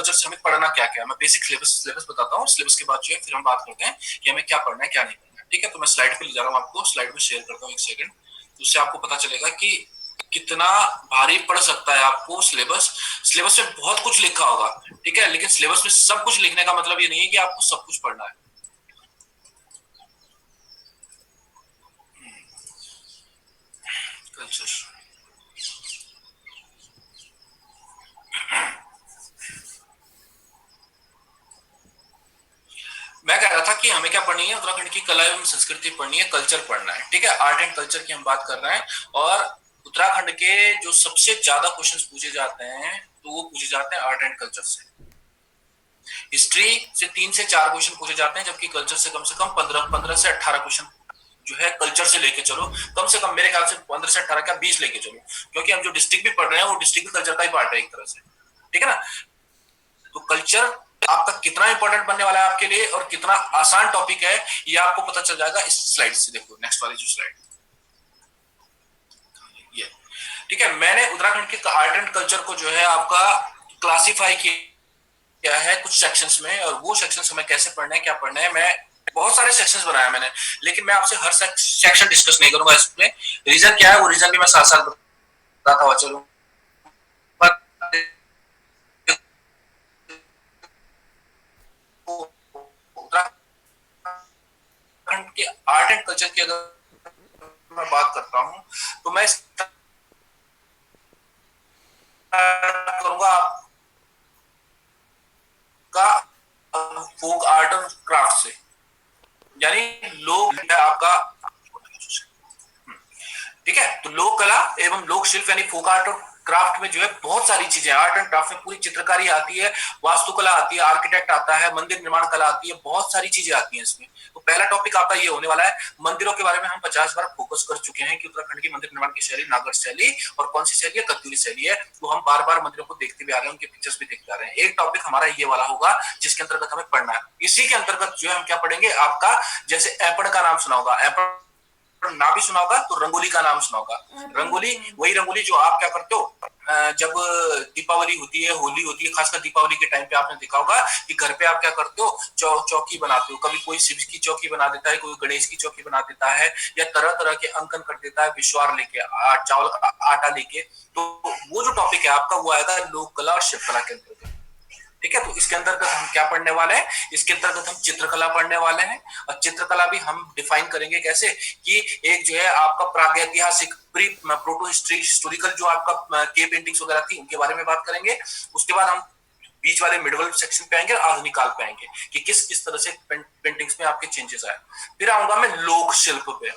Culture से हमें पढ़ना क्या क्या है। मैं बेसिक सिलेबस बताता हूँ, सिलेबस के बाद जो है फिर हम बात करते हैं कि हमें क्या पढ़ना है क्या नहीं पढ़ना है। ठीक है, तो मैं स्लाइड पे ले जा रहा हूँ आपको, स्लाइड में शेयर करता हूँ एक सेकंड, तो उससे आपको पता चलेगा कि कितना भारी पड़ सकता है आपको सिलेबस। सिलेबस में बहुत कुछ लिखा होगा, ठीक है, लेकिन सिलेबस में सब कुछ लिखने का मतलब ये नहीं है कि आपको सब कुछ पढ़ना है। कल्चर, मैं कह रहा था कि हमें क्या पढ़नी है, उत्तराखंड की कला एवं संस्कृति पढ़नी है, कल्चर पढ़ना है। ठीक है, आर्ट एंड कल्चर की हम बात कर रहे हैं। और उत्तराखंड के जो सबसे ज्यादा क्वेश्चंस पूछे जाते हैं तो वो पूछे जाते हैं आर्ट एंड कल्चर से। हिस्ट्री से 3 से 4 क्वेश्चन पूछे जाते हैं, जबकि कल्चर से कम 15 से 18 क्वेश्चन जो है कल्चर से लेके चलो। कम से कम मेरे ख्याल से 15 से 18 क्या 20 लेके चलो, क्योंकि हम जो डिस्ट्रिक्ट भी पढ़ रहे हैं वो डिस्ट्रिक्ट कल्चर का ही पार्ट है एक तरह से। ठीक है ना, तो कल्चर आपका कितना इंपॉर्टेंट बनने वाला है आपके लिए और कितना आसान टॉपिक है ये आपको पता चल जाएगा इस स्लाइड से। देखो नेक्स्ट वाली जो स्लाइड ये, ठीक है, मैंने उत्तराखंड के आर्ट एंड कल्चर को जो है आपका क्लासिफाई किया है कुछ सेक्शंस में, और वो सेक्शंस हमें कैसे पढ़ना है क्या पढ़ना है, मैं बहुत सारे सेक्शंस बनाया मैंने, लेकिन मैं आपसे हर सेक्शन डिस्कस नहीं करूंगा इसमें। रीजन क्या है वो रीजन भी मैं साथ साथ बताता हुआ चलूंगा। उत्तराखंड के आर्ट एंड कल्चर की अगर मैं बात करता हूं तो मैं करूंगा आपका फोक आर्ट और क्राफ्ट से, यानी लोक है आपका। ठीक है, तो लोक कला एवं लोक शिल्प यानी फोक आर्ट और क्राफ्ट में जो है बहुत सारी चीजें, आर्ट एंड क्राफ्ट में पूरी चित्रकारी आती है, वास्तुकला आती है, आर्किटेक्ट आता है, मंदिर निर्माण कला आती है, बहुत सारी चीजें आती हैं इसमें। तो पहला टॉपिक आपका ये होने वाला है। मंदिरों के बारे में हम 50 बार फोकस कर चुके हैं कि उत्तराखंड की मंदिर निर्माण की शैली नागर शैली और कौन सी शैली है, कत्यूरी शैली है। तो हम बार बार मंदिरों को देखते भी आ रहे हैं, उनके पिक्चर्स भी देखते आ रहे हैं। एक टॉपिक हमारा ये वाला होगा जिसके अंतर्गत हमें पढ़ना है। इसी के अंतर्गत जो है हम क्या पढ़ेंगे, आपका जैसे एपड़ का नाम सुना होगा, एपड़ ना भी सुना होगा तो रंगोली का नाम सुना होगा। रंगोली वही रंगोली जो आप क्या करते हो जब दीपावली होती है, होली होती है, खासकर दीपावली के टाइम पे आपने देखा होगा कि घर पे आप क्या करते हो, चौकी बनाते हो। कभी कोई शिव की चौकी बना देता है, कोई गणेश की चौकी बना देता है, या तरह तरह के अंकन कर देता है विश्वार लेके, चावल का आटा लेके। तो वो जो टॉपिक है आपका वो आएगा लोक कला और शिल्प कला के अंतर्गत। ठीक है, तो इसके अंतर्गत हम क्या पढ़ने वाले हैं, इसके अंतर्गत हम चित्रकला पढ़ने वाले हैं। और चित्रकला भी हम डिफाइन करेंगे कैसे कि एक जो है आपका प्रागैतिहासिक प्री प्रोटो हिस्टोरिकल जो आपका के पेंटिंग्स वगैरह थी उनके बारे में बात करेंगे। उसके बाद हम बीच वाले मिडवल सेक्शन पे आएंगे और आधुनिक काल पे आएंगे कि किस किस तरह से पेंटिंग्स में आपके चेंजेस आए। फिर आऊंगा मैं लोक शिल्प पे,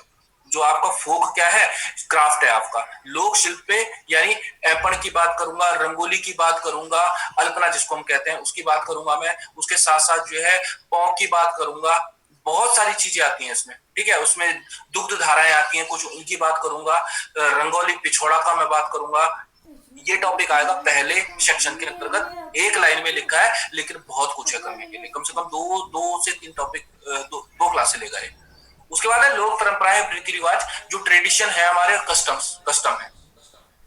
जो आपका फोक क्या है, क्राफ्ट है आपका। लोक शिल्प पे यानी ऐपण की बात करूंगा, रंगोली की बात करूंगा, अल्पना जिसको हम कहते हैं उसकी बात करूंगा मैं। उसके साथ साथ जो है पौ की बात करूंगा। बहुत सारी चीजें आती हैं इसमें, ठीक है, उसमें दुग्ध धाराएं आती हैं कुछ, उनकी बात करूंगा। रंगोली पिछोड़ा का मैं बात करूंगा। ये टॉपिक आएगा पहले सेक्शन के अंतर्गत, एक लाइन में लिखा है लेकिन बहुत कुछ है करने के लिए, कम से कम दो से तीन टॉपिक, दो क्लासे लेगा ये। उसके बाद है लोक परंपराएं रीति रिवाज, जो ट्रेडिशन है हमारे, कस्टम है।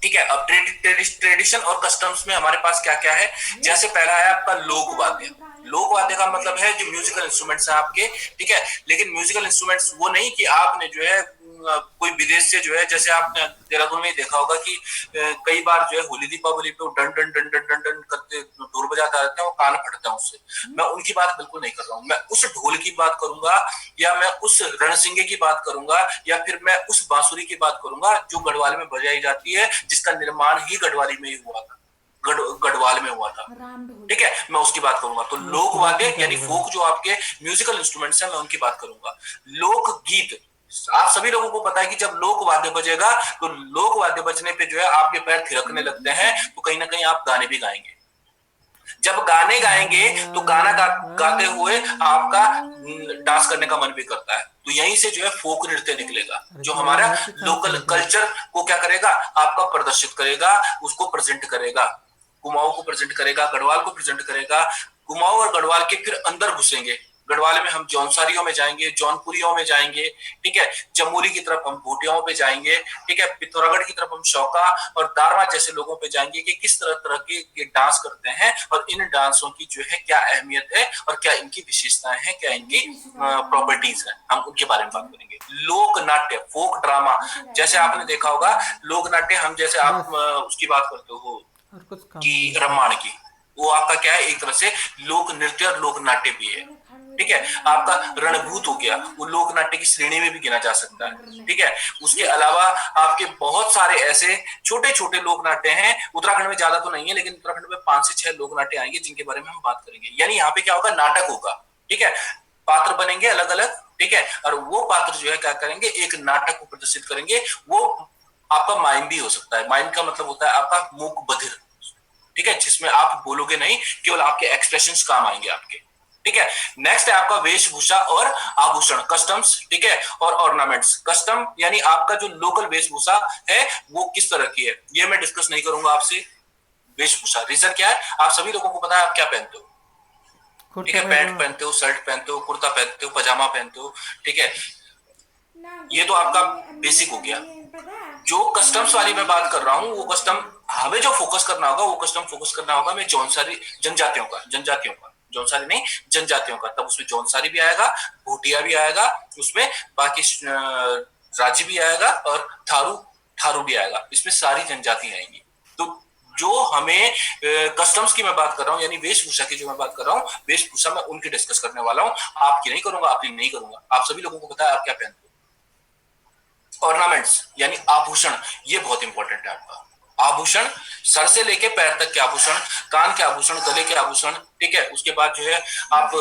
ठीक है, अब ट्रेडिशन और कस्टम्स में हमारे पास क्या क्या है। जैसे पहला है आपका लोक वाद्य। लोक वाद्य का मतलब है जो म्यूजिकल इंस्ट्रूमेंट्स है आपके। ठीक है, लेकिन म्यूजिकल इंस्ट्रूमेंट्स वो नहीं कि आपने जो है कोई विदेश से जो है, जैसे आपने देहरादून में देखा होगा कि कई बार जो है होली दीपावली पे done done done done done done करते ढोल बजाता रहते हैं, वो कान फटता है उससे। मैं उनकी बात बिल्कुल नहीं कर रहा हूँ, मैं उस ढोल की बात करूंगा, या मैं उस रणसिंगे की बात करूंगा, या फिर मैं उस बांसुरी की बात करूंगा जो गढ़वाल में बजाई जाती है, जिसका निर्माण ही गढ़वाली में ही हुआ था, गढ़वाल में हुआ था। ठीक है, मैं उसकी बात करूंगा। तो लोक वाद्य यानी फोक जो आपके म्यूजिकल इंस्ट्रूमेंट्स हैं मैं उनकी बात करूंगा। लोक गीत, आप सभी लोगों को पता है कि जब लोक वाद्य बजेगा तो लोक वाद्य बजने पे जो है आपके पैर थिरकने लगते हैं, तो कहीं ना कहीं आप गाने भी गाएंगे। जब गाने गाएंगे तो गाते हुए आपका डांस करने का मन भी करता है। तो यहीं से जो है फोक नृत्य निकलेगा, जो हमारा लोकल कल्चर को क्या करेगा, आपका प्रदर्शित करेगा, उसको प्रेजेंट करेगा। कुमाऊं को प्रेजेंट करेगा, गढ़वाल को प्रेजेंट करेगा। कुमाऊं और गढ़वाल के फिर अंदर घुसेंगे, गढ़वाल में हम जौनसारियों में जाएंगे, जौनपुरियों में जाएंगे, ठीक है, चमोली की तरफ हम भूटियाओं पे जाएंगे, ठीक है, पिथौरागढ़ की तरफ हम शौका और दारवा जैसे लोगों पे जाएंगे कि किस तरह तरह के डांस करते हैं और इन डांसों की जो है क्या अहमियत है और क्या इनकी विशेषताएं हैं, क्या इनकी प्रॉपर्टीज हैं, हम उनके बारे में बात करेंगे। लोक नाट्य, फोक ड्रामा, जैसे आपने देखा होगा लोक नाट्य, हम जैसे आप उसकी बात करते हो कि रामायण की, वो आपका क्या है, एक तरह से लोक नृत्य और लोक नाट्य भी है, ठीक है। आपका रणभूत हो गया, वो लोक नाट्य की श्रेणी में भी गिना जा सकता है, ठीक है। उसके अलावा आपके बहुत सारे ऐसे छोटे छोटे लोक नाट्य हैं, उत्तराखंड में ज्यादा तो नहीं है लेकिन उत्तराखंड में 5 से 6 लोक नाट्य आएंगे जिनके बारे में हम बात करेंगे। यानी यहाँ पे क्या होगा, नाटक होगा, ठीक है, पात्र बनेंगे अलग अलग, ठीक है, और वो पात्र जो है क्या करेंगे, एक नाटक को प्रदर्शित करेंगे। वो आपका माइम भी हो सकता है, माइम का मतलब होता है आपका मूक बधिर, ठीक है, जिसमें आप बोलोगे नहीं, केवल आपके एक्सप्रेशंस काम आएंगे आपके, ठीक है। नेक्स्ट है आपका वेशभूषा और आभूषण, कस्टम्स, ठीक है, और ऑर्नामेंट्स। कस्टम यानी आपका जो लोकल वेशभूषा है वो किस तरह की है, ये मैं डिस्कस नहीं करूंगा आपसे। वेशभूषा, रीजन क्या है, आप सभी लोगों को पता है आप क्या पहनते हो, ठीक है, पैंट पहनते हो, शर्ट पहनते हो, कुर्ता पहनते हो, पजामा पहनते हो, ठीक है, ये तो आपका बेसिक हो गया। जो कस्टम्स वाली मैं बात कर रहा हूँ, वो कस्टम हमें जो फोकस करना होगा, वो कस्टम फोकस करना होगा मैं जौनसारी जनजातियों का, जौनसारी नहीं, जनजातियों का। तब उसमें जौनसारी भी आएगा, भूटिया भी आएगा, उसमें बाकी राज्य भी आएगा और थारू भी आएगा, इसमें सारी जनजाति आएंगी। तो जो हमें कस्टम्स की मैं बात कर रहा हूँ, यानी वेशभूषा की जो मैं बात कर रहा हूँ, वेशभूषा मैं उनकी डिस्कस करने वाला हूँ, आपकी नहीं करूंगा, आपकी नहीं करूंगा। आप सभी लोगों को पता है आप क्या पहनते हो। ऑर्नामेंट्स यानी आभूषण, ये बहुत इंपॉर्टेंट है आपका। आभूषण, सर से लेके पैर तक के आभूषण, कान के आभूषण, गले के आभूषण, ठीक है। उसके बाद जो है आप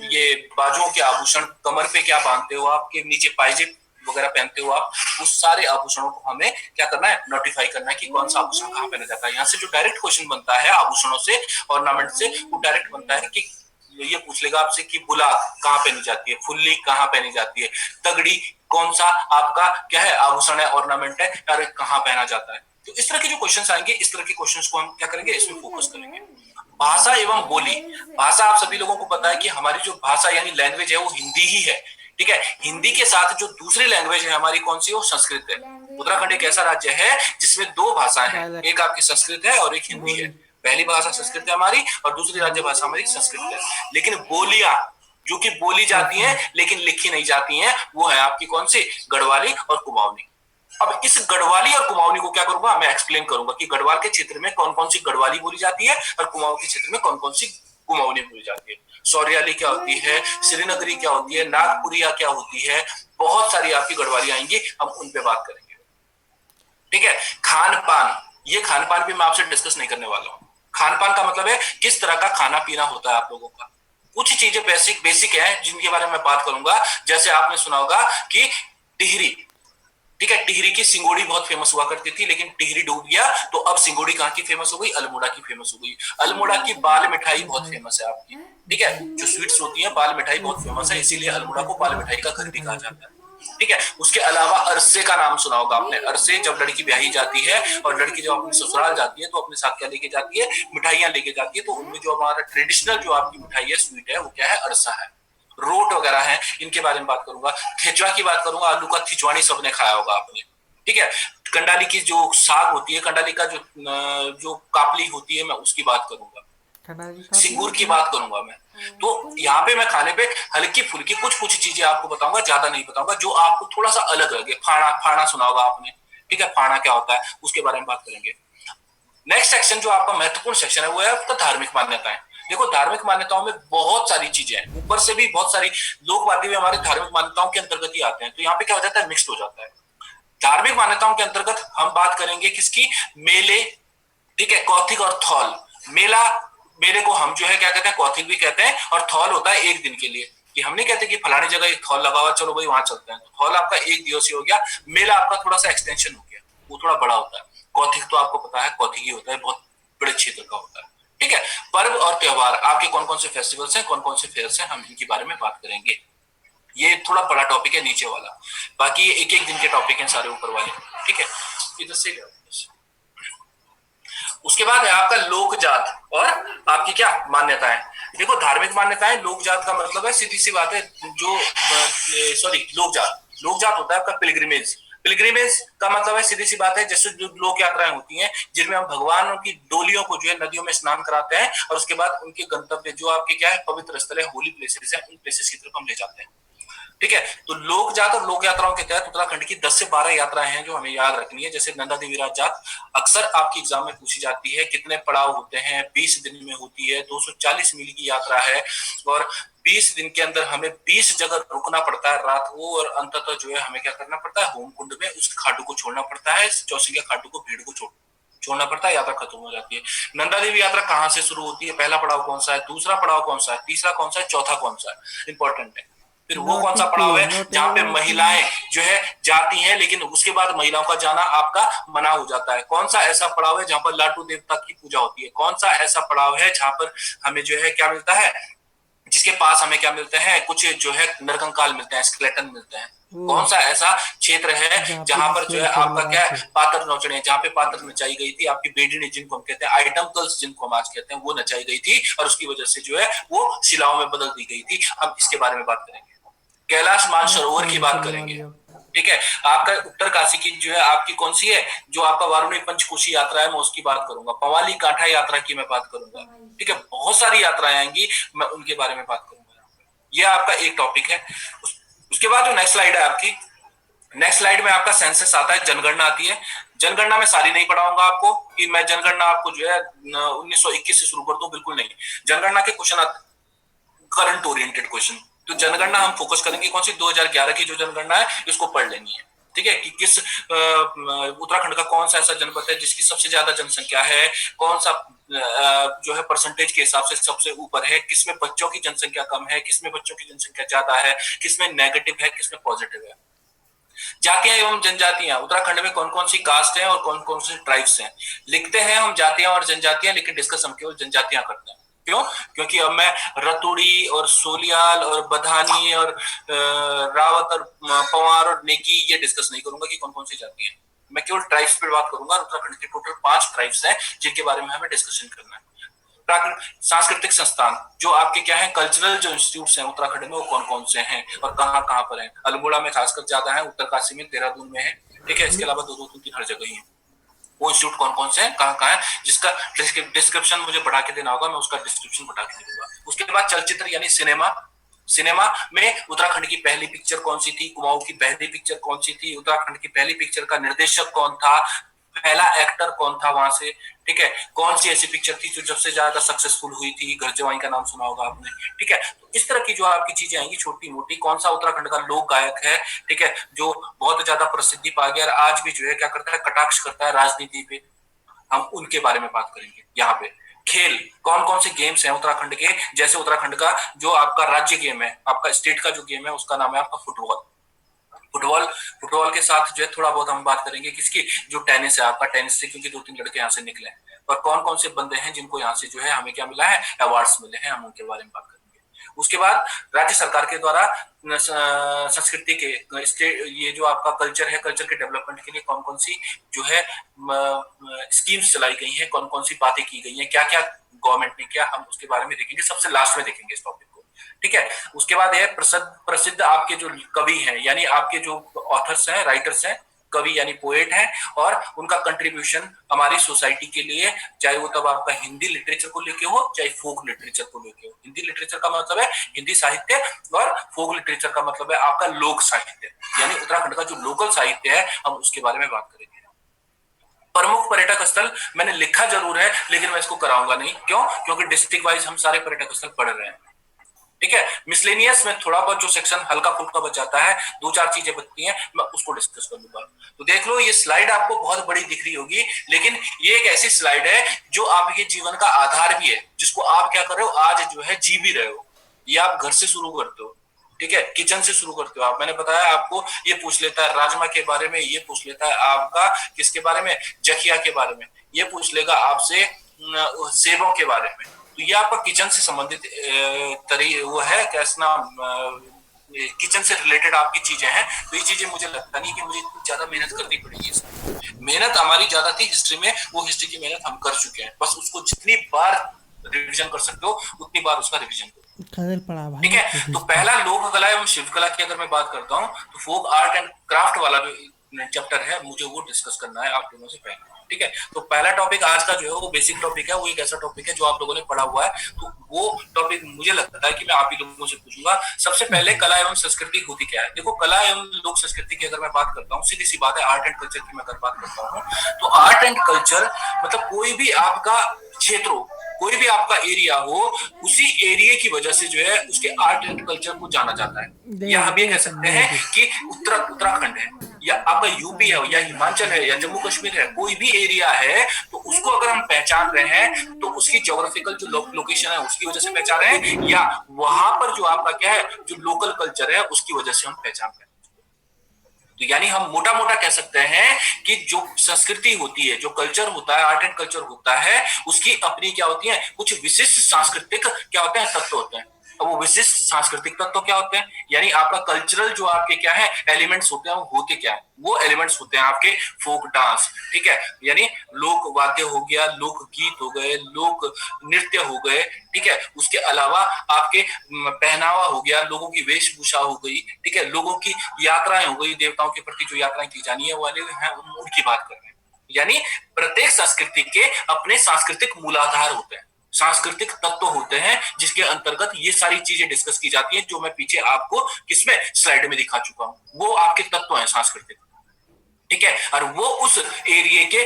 ये बाजुओं के आभूषण, कमर पे क्या बांधते हो, आपके नीचे पायजेब वगैरह पहनते हो आप, उस सारे आभूषणों को हमें क्या करना है, नोटिफाई करना है कि कौन सा आभूषण कहाँ पहना जाता है। यहाँ से जो डायरेक्ट क्वेश्चन बनता है आभूषणों से, ऑर्नामेंट से, वो डायरेक्ट बनता है कि ये पूछ लेगा आपसे कि बुलाक कहाँ पहनी जाती है, फुल्ली कहाँ पहनी जाती है, तगड़ी कौन सा आपका क्या है, आभूषण है, ऑर्नामेंट है, और कहाँ पहना जाता है। तो इस तरह के जो क्वेश्चंस आएंगे, इस तरह के क्वेश्चंस को हम क्या करेंगे, इसमें फोकस करेंगे। भाषा एवं बोली, भाषा आप सभी लोगों को पता है कि हमारी जो भाषा यानी लैंग्वेज है वो हिंदी ही है, ठीक है। हिंदी के साथ जो दूसरी लैंग्वेज है हमारी कौन सी, वो संस्कृत है। उत्तराखंड एक ऐसा राज्य है जिसमें 2 भाषाएं हैं, एक आपकी संस्कृत है और एक हिंदी है। पहली भाषा संस्कृत है हमारी और दूसरी राज्य भाषा हमारी संस्कृत है। लेकिन बोलियां जो कि बोली जाती हैं लेकिन लिखी नहीं जाती हैं, वो है आपकी कौन सी, गढ़वाली और कुमाऊनी। अब इस गढ़वाली और कुमाऊनी को क्या करूंगा, मैं एक्सप्लेन करूंगा कि गढ़वाल के क्षेत्र में कौन कौन सी गढ़वाली बोली जाती है और कुमाऊं के क्षेत्र में कौन कौन सी कुमाऊनी बोली जाती है। सौरियाली क्या होती है, श्रीनगरी क्या होती है, नागपुरिया क्या होती है, बहुत सारी आपकी गढ़वाली आएंगी, हम उन पे बात करेंगे, ठीक है। खान पान, ये खान पान भी मैं आपसे डिस्कस नहीं करने वाला हूँ। खान पान का मतलब है किस तरह का खाना पीना होता है आप लोगों का। कुछ चीजें बेसिक है जिनके बारे में बात करूंगा, जैसे आपने सुना होगा कि टिहरी, ठीक है, टिहरी की सिंगोड़ी बहुत फेमस हुआ करती थी, लेकिन टिहरी डूब गया तो अब सिंगोड़ी कहाँ की फेमस हो गई, अल्मोड़ा की फेमस हो गई। अल्मोड़ा की बाल मिठाई बहुत फेमस है आपकी, ठीक है, जो स्वीट्स होती है बाल मिठाई बहुत फेमस है, इसीलिए अल्मोड़ा को बाल मिठाई का घर भी कहा जाता है, ठीक है। उसके अलावा अरसे का नाम सुना होगा आपने। अरसे, जब लड़की ब्याही जाती है और लड़की जब अपने ससुराल जाती है तो अपने साथ क्या लेके जाती है, मिठाइयां लेके जाती है। तो उनमें जो हमारा ट्रेडिशनल जो आपकी मिठाई है, स्वीट है, वो क्या है, अरसा है। रोट वगैरह है, इनके बारे में बात करूंगा। ठेचवा की बात करूंगा, आलू का थिचवानी सबने खाया होगा आपने, ठीक है। कंडाली की जो साग होती है, कंडाली का जो कापली होती है, मैं उसकी बात करूंगा। सिंगूर की बात करूंगा मैं। तो यहाँ पे मैं खाने पे हल्की फुल्की कुछ चीजें आपको बताऊंगा, ज्यादा नहीं बताऊंगा, जो आपको थोड़ा सा अलग लगे। फाड़ा, फाड़ा सुना होगा आपने, ठीक है, फाड़ा क्या होता है उसके बारे में बात करेंगे। नेक्स्ट सेक्शन जो आपका महत्वपूर्ण सेक्शन है वो है आपका धार्मिक मान्यताएं। देखो, धार्मिक मान्यताओं में बहुत सारी चीजें हैं, ऊपर से भी बहुत सारी, लोकवादी भी हमारे धार्मिक मान्यताओं के अंतर्गत ही आते हैं। तो यहाँ पे क्या हो जाता है, मिक्स्ड हो जाता है। धार्मिक मान्यताओं के अंतर्गत हम बात करेंगे किसकी, मेले, ठीक है, कौथिक और थौल। मेला, मेले को हम जो है क्या कहते हैं, कौथिक भी कहते हैं, और थौल होता है एक दिन के लिए, कि हम नहीं कहते कि फलानी जगह एक थौल लगा हुआ, चलो भाई वहां चलते हैं। तो थौल आपका एक दिवसीय हो गया, मेला आपका थोड़ा सा एक्सटेंशन हो गया, वो थोड़ा बड़ा होता है। कौथिक तो आपको पता है, कौथिक ही होता है, बहुत बड़े क्षेत्र का होता है, ठीक है। पर्व और त्योहार, आपके कौन कौन से फेस्टिवल्स हैं, कौन कौन से फेयर्स हैं, हम इनके बारे में बात करेंगे। ये थोड़ा बड़ा टॉपिक है नीचे वाला, बाकी ये एक एक दिन के टॉपिक हैं सारे ऊपर वाले, ठीक है। इधर से उसके बाद है आपका लोक जात और आपकी क्या मान्यताएं। देखो धार्मिक मान्यताएं, लोक जात का मतलब है सीधी सी बात है जो सॉरी लोक जात होता है आपका पिलग्रिमेज। पिलग्रिमेज का मतलब है सीधी सी बात है जैसे जो लोक यात्राएं होती हैं जिनमें हम भगवान की डोलियों को जो है नदियों में स्नान कराते हैं और उसके बाद उनके गंतव्य जो आपके क्या है पवित्र स्थल है, होली प्लेसेस है, उन प्लेसेस की तरफ हम ले जाते हैं। ठीक है, तो लोक जात और लोक यात्राओं के तहत उत्तराखंड की 10 से 12 यात्राएं हैं जो हमें याद रखनी है। जैसे नंदा देवी राज जात अक्सर आपकी एग्जाम में पूछी जाती है, कितने पड़ाव होते हैं, 20 दिन में होती है, 240 मील की यात्रा है और 20 दिन के अंदर हमें 20 जगह रुकना पड़ता है रात को और अंततः जो है हमें क्या करना पड़ता है, होम कुंड में उस खाटू को छोड़ना पड़ता है, चौसिंगा खाटू को, भीड़ को छोड़ना पड़ता है, यात्रा खत्म हो जाती है। नंदा देवी यात्रा कहाँ से शुरू होती है, पहला पड़ाव कौन सा है, दूसरा पड़ाव कौन सा है, तीसरा कौन सा है, चौथा कौन सा है, इंपॉर्टेंट है। फिर वो कौन सा पड़ाव है जहां पे महिलाएं जो है जाती हैं लेकिन उसके बाद महिलाओं का जाना आपका मना हो जाता है, कौन सा ऐसा पड़ाव है जहां पर लाटू देवता की पूजा होती है, कौन सा ऐसा पड़ाव है जहां पर हमें जो है क्या मिलता है, जिसके पास हमें क्या मिलते हैं, कुछ जो है नरकंकाल मिलते हैं, स्केलेटन मिलते हैं, कौन सा ऐसा क्षेत्र है जहां पर जो है आपका क्या है पात्र नौचने, जहां पे पात्र नचाई गई थी, आपकी बेडनी जिनको हम कहते हैं, आइटम कल्स जिनको हम आज कहते हैं, वो नचाई गई थी और उसकी वजह से जो है वो शिलाओं में बदल दी गई थी। हम इसके बारे में बात करेंगे। कैलाश मानसरोवर की बात करेंगे। ठीक है, आपका उत्तर काशी की जो है आपकी कौन सी है, जो आपका वारुणी पंचकोशी यात्रा है मैं उसकी बात करूंगा, पवाली कांठा यात्रा की मैं बात करूंगा। ठीक है, बहुत सारी यात्राएं आएंगी, मैं उनके बारे में बात करूंगा। यह आपका एक टॉपिक है। उसके बाद जो नेक्स्ट स्लाइड है आपकी, नेक्स्ट स्लाइड में आपका सेंसस आता है, जनगणना आती है। जनगणना में सारी नहीं पढ़ाऊंगा आपको कि मैं जनगणना आपको जो है 1921 से शुरू करता हूँ, बिल्कुल नहीं। जनगणना के क्वेश्चन करंट ओरिएंटेड क्वेश्चन, तो जनगणना हम फोकस करेंगे कौन सी, 2011 की जो जनगणना है इसको पढ़ लेनी है। ठीक है, कि किस उत्तराखंड का कौन सा ऐसा जनपद है जिसकी सबसे ज्यादा जनसंख्या है, कौन सा जो है परसेंटेज के हिसाब से सबसे ऊपर है, किसमें बच्चों की जनसंख्या कम है, किसमें बच्चों की जनसंख्या ज्यादा है, किसमें नेगेटिव है, किसमें पॉजिटिव है। जातियां एवं जनजातियां, उत्तराखंड में कौन कौन सी कास्ट है और कौन कौन सी ट्राइब्स हैं। लिखते हैं हम जातियां और जनजातियां लेकिन डिस्कस हम केवल जनजातियां करते हैं। क्यों? क्योंकि अब मैं रतुड़ी और सोलियाल और बधानी और रावत और पवार और नेगी ये डिस्कस नहीं करूंगा कि कौन कौन सी जाति है। मैं केवल ट्राइब्स पर बात करूंगा। उत्तराखंड के टोटल 5 ट्राइब्स हैं जिनके बारे में हमें डिस्कशन करना है। सांस्कृतिक संस्थान जो आपके क्या है, कल्चरल जो इंस्टीट्यूट्स हैं उत्तराखंड में वो कौन कौन से हैं और कहाँ कहाँ पर हैं। अल्मोड़ा में खासकर ज्यादा है, उत्तरकाशी में, देहरादून में है। ठीक है, इसके अलावा 2-2-3 हर जगह ही है। वो इंस्टीट्यूट कौन कौन से हैं, कहाँ कहाँ है, जिसका डिस्क्रिप्शन मुझे बढ़ा के देना होगा, मैं उसका डिस्क्रिप्शन बढ़ा के दूंगा। उसके बाद चलचित्र यानी सिनेमा। सिनेमा में उत्तराखंड की पहली पिक्चर कौन सी थी, कुमाऊं की पहली पिक्चर कौन सी थी, उत्तराखंड की पहली पिक्चर का निर्देशक कौन था, पहला एक्टर कौन था वहां से। ठीक है, कौन सी ऐसी पिक्चर थी जो सबसे ज्यादा सक्सेसफुल हुई थी, घर जवाई का नाम सुना होगा आपने। ठीक है, तो इस तरह की जो आपकी चीजें आएंगी छोटी मोटी, कौन सा उत्तराखंड का लोक गायक है, ठीक है, जो बहुत ज्यादा प्रसिद्धि पा गया और आज भी जो है क्या करता है, कटाक्ष करता है राजनीति पे, हम उनके बारे में बात करेंगे यहाँ पे। खेल, कौन कौन से गेम्स हैं उत्तराखंड के, जैसे उत्तराखंड का जो आपका राज्य गेम है, आपका स्टेट का जो गेम है उसका नाम है आपका फुटबॉल। फुटबॉल फुटबॉल के साथ जो है थोड़ा बहुत हम बात करेंगे किसकी, जो टेनिस है आपका, टेनिस से क्योंकि 2-3 लड़के यहाँ से निकले हैं और कौन कौन से बंदे हैं जिनको यहाँ से जो है हमें क्या मिला है, अवार्ड्स मिले हैं, हम उनके बारे में बात करेंगे। उसके बाद राज्य सरकार के द्वारा संस्कृति के ये जो आपका कल्चर है, कल्चर के डेवलपमेंट के लिए कौन कौन सी जो है स्कीम्स चलाई गई हैं, कौन कौन सी बातें की गई हैं, क्या क्या गवर्नमेंट ने किया, हम उसके बारे में देखेंगे, सबसे लास्ट में देखेंगे इस टॉपिक को। ठीक है, उसके बाद है प्रसिद्ध प्रसिद्ध आपके जो कवि हैं, यानी आपके जो ऑथर्स हैं, राइटर्स हैं, कवि यानी पोएट हैं, और उनका कंट्रीब्यूशन हमारी सोसाइटी के लिए, चाहे वो तब आपका हिंदी लिटरेचर को लेके हो चाहे फोक लिटरेचर को लेके हो। हिंदी लिटरेचर का मतलब है हिंदी साहित्य और फोक लिटरेचर का मतलब है आपका लोक साहित्य, यानी उत्तराखंड का जो लोकल साहित्य है, हम उसके बारे में बात करेंगे। प्रमुख पर्यटक स्थल मैंने लिखा जरूर है लेकिन मैं इसको कराऊंगा नहीं, क्यों? क्योंकि डिस्ट्रिक्ट वाइज हम सारे पर्यटक स्थल पढ़ रहे हैं। ठीक है, मिसलेनियस में थोड़ा बहुत जो सेक्शन हल्का फुल्का बच जाता है, 2-4 चीजें बचती हैं, मैं उसको डिस्कस कर लूंगा। तो देख लो, ये स्लाइड आपको बहुत बड़ी दिख रही होगी लेकिन ये एक ऐसी स्लाइड है जो आपके जीवन का आधार भी है, जिसको आप क्या कर रहे हो आज जो है जी भी रहे हो। ये आप घर से शुरू करते हो। ठीक है, किचन से शुरू करते हो आप। मैंने बताया आपको, ये पूछ लेता है राजमा के बारे में, ये पूछ लेता है आपका किसके बारे में, जखिया के बारे में, ये पूछ लेगा आपसे सेबों के बारे में। तो ये आपका किचन से संबंधित वो है कैसा किचन से रिलेटेड आपकी चीजें हैं, तो ये चीजें मुझे लगता नहीं कि मुझे इतनी ज्यादा मेहनत करनी पड़ेगी इसमें। मेहनत हमारी ज्यादा थी हिस्ट्री में, वो हिस्ट्री की मेहनत हम कर चुके हैं, बस उसको जितनी बार रिविजन कर सकते हो उतनी बार उसका रिविजन करो। कदर पड़ा ठीक भाई है, अब तो तो हिस्ट्री। पहला लोक कला एवं शिल्पकला की अगर मैं बात करता हूँ, तो फोक आर्ट एंड क्राफ्ट वाला जो चैप्टर है मुझे वो डिस्कस करना है आप दोनों से पहले। ठीक है, तो पहला टॉपिक आज का जो है वो बेसिक टॉपिक है, वो एक ऐसा टॉपिक है जो आप लोगों ने पढ़ा हुआ है, तो वो टॉपिक मुझे लगता है कि मैं आप ही लोगों से पूछूंगा। सबसे पहले जी। कला एवं संस्कृति होती क्या है? देखो, कला एवं लोक संस्कृति की अगर मैं बात करता हूँ, सीधी सी बात है, आर्ट एंड कल्चर की मैं अगर बात करता हूँ, तो आर्ट एंड कल्चर मतलब कोई भी आपका क्षेत्र हो, कोई भी आपका एरिया हो, उसी एरिया की वजह से जो है उसके आर्ट एंड कल्चर को जाना जाता है। या देश हम ये कह देश सकते हैं देश। कि उत्तराखंड है, या आपका यूपी है, या हिमाचल है, या जम्मू कश्मीर है, कोई भी एरिया है, तो उसको अगर हम पहचान रहे हैं तो उसकी ज्योग्राफिकल जो लोकेशन है उसकी वजह से पहचान रहे हैं, या वहां पर जो आपका क्या है जो लोकल कल्चर है उसकी वजह से हम पहचान रहे हैं। तो यानी हम मोटा मोटा कह सकते हैं कि जो संस्कृति होती है, जो कल्चर होता है, आर्ट एंड कल्चर होता है, उसकी अपनी क्या होती है, कुछ विशिष्ट सांस्कृतिक क्या होते हैं, तत्व होते हैं। अब वो विशिष्ट सांस्कृतिक तत्व क्या होते हैं, यानी आपका कल्चरल जो आपके क्या है एलिमेंट्स होते हैं, वो होते क्या है, वो एलिमेंट्स होते हैं आपके फोक डांस। ठीक है, यानी लोक वाद्य हो गया, लोक गीत हो गए, लोक नृत्य हो गए। ठीक है, उसके अलावा आपके पहनावा हो गया, लोगों की वेशभूषा हो गई। ठीक है, लोगों की यात्राएं हो गई, देवताओं के प्रति जो यात्राएं की जानी है वाले हैं उनकी बात कर रहे हैं। यानी प्रत्येक संस्कृति के अपने सांस्कृतिक मूलाधार होते हैं, सांस्कृतिक तत्व होते हैं, जिसके अंतर्गत ये सारी चीजें डिस्कस की जाती हैं, जो मैं पीछे आपको किसमें स्लाइड में दिखा चुका हूं। वो आपके तत्व हैं सांस्कृतिक। ठीक है, और वो उस एरिया के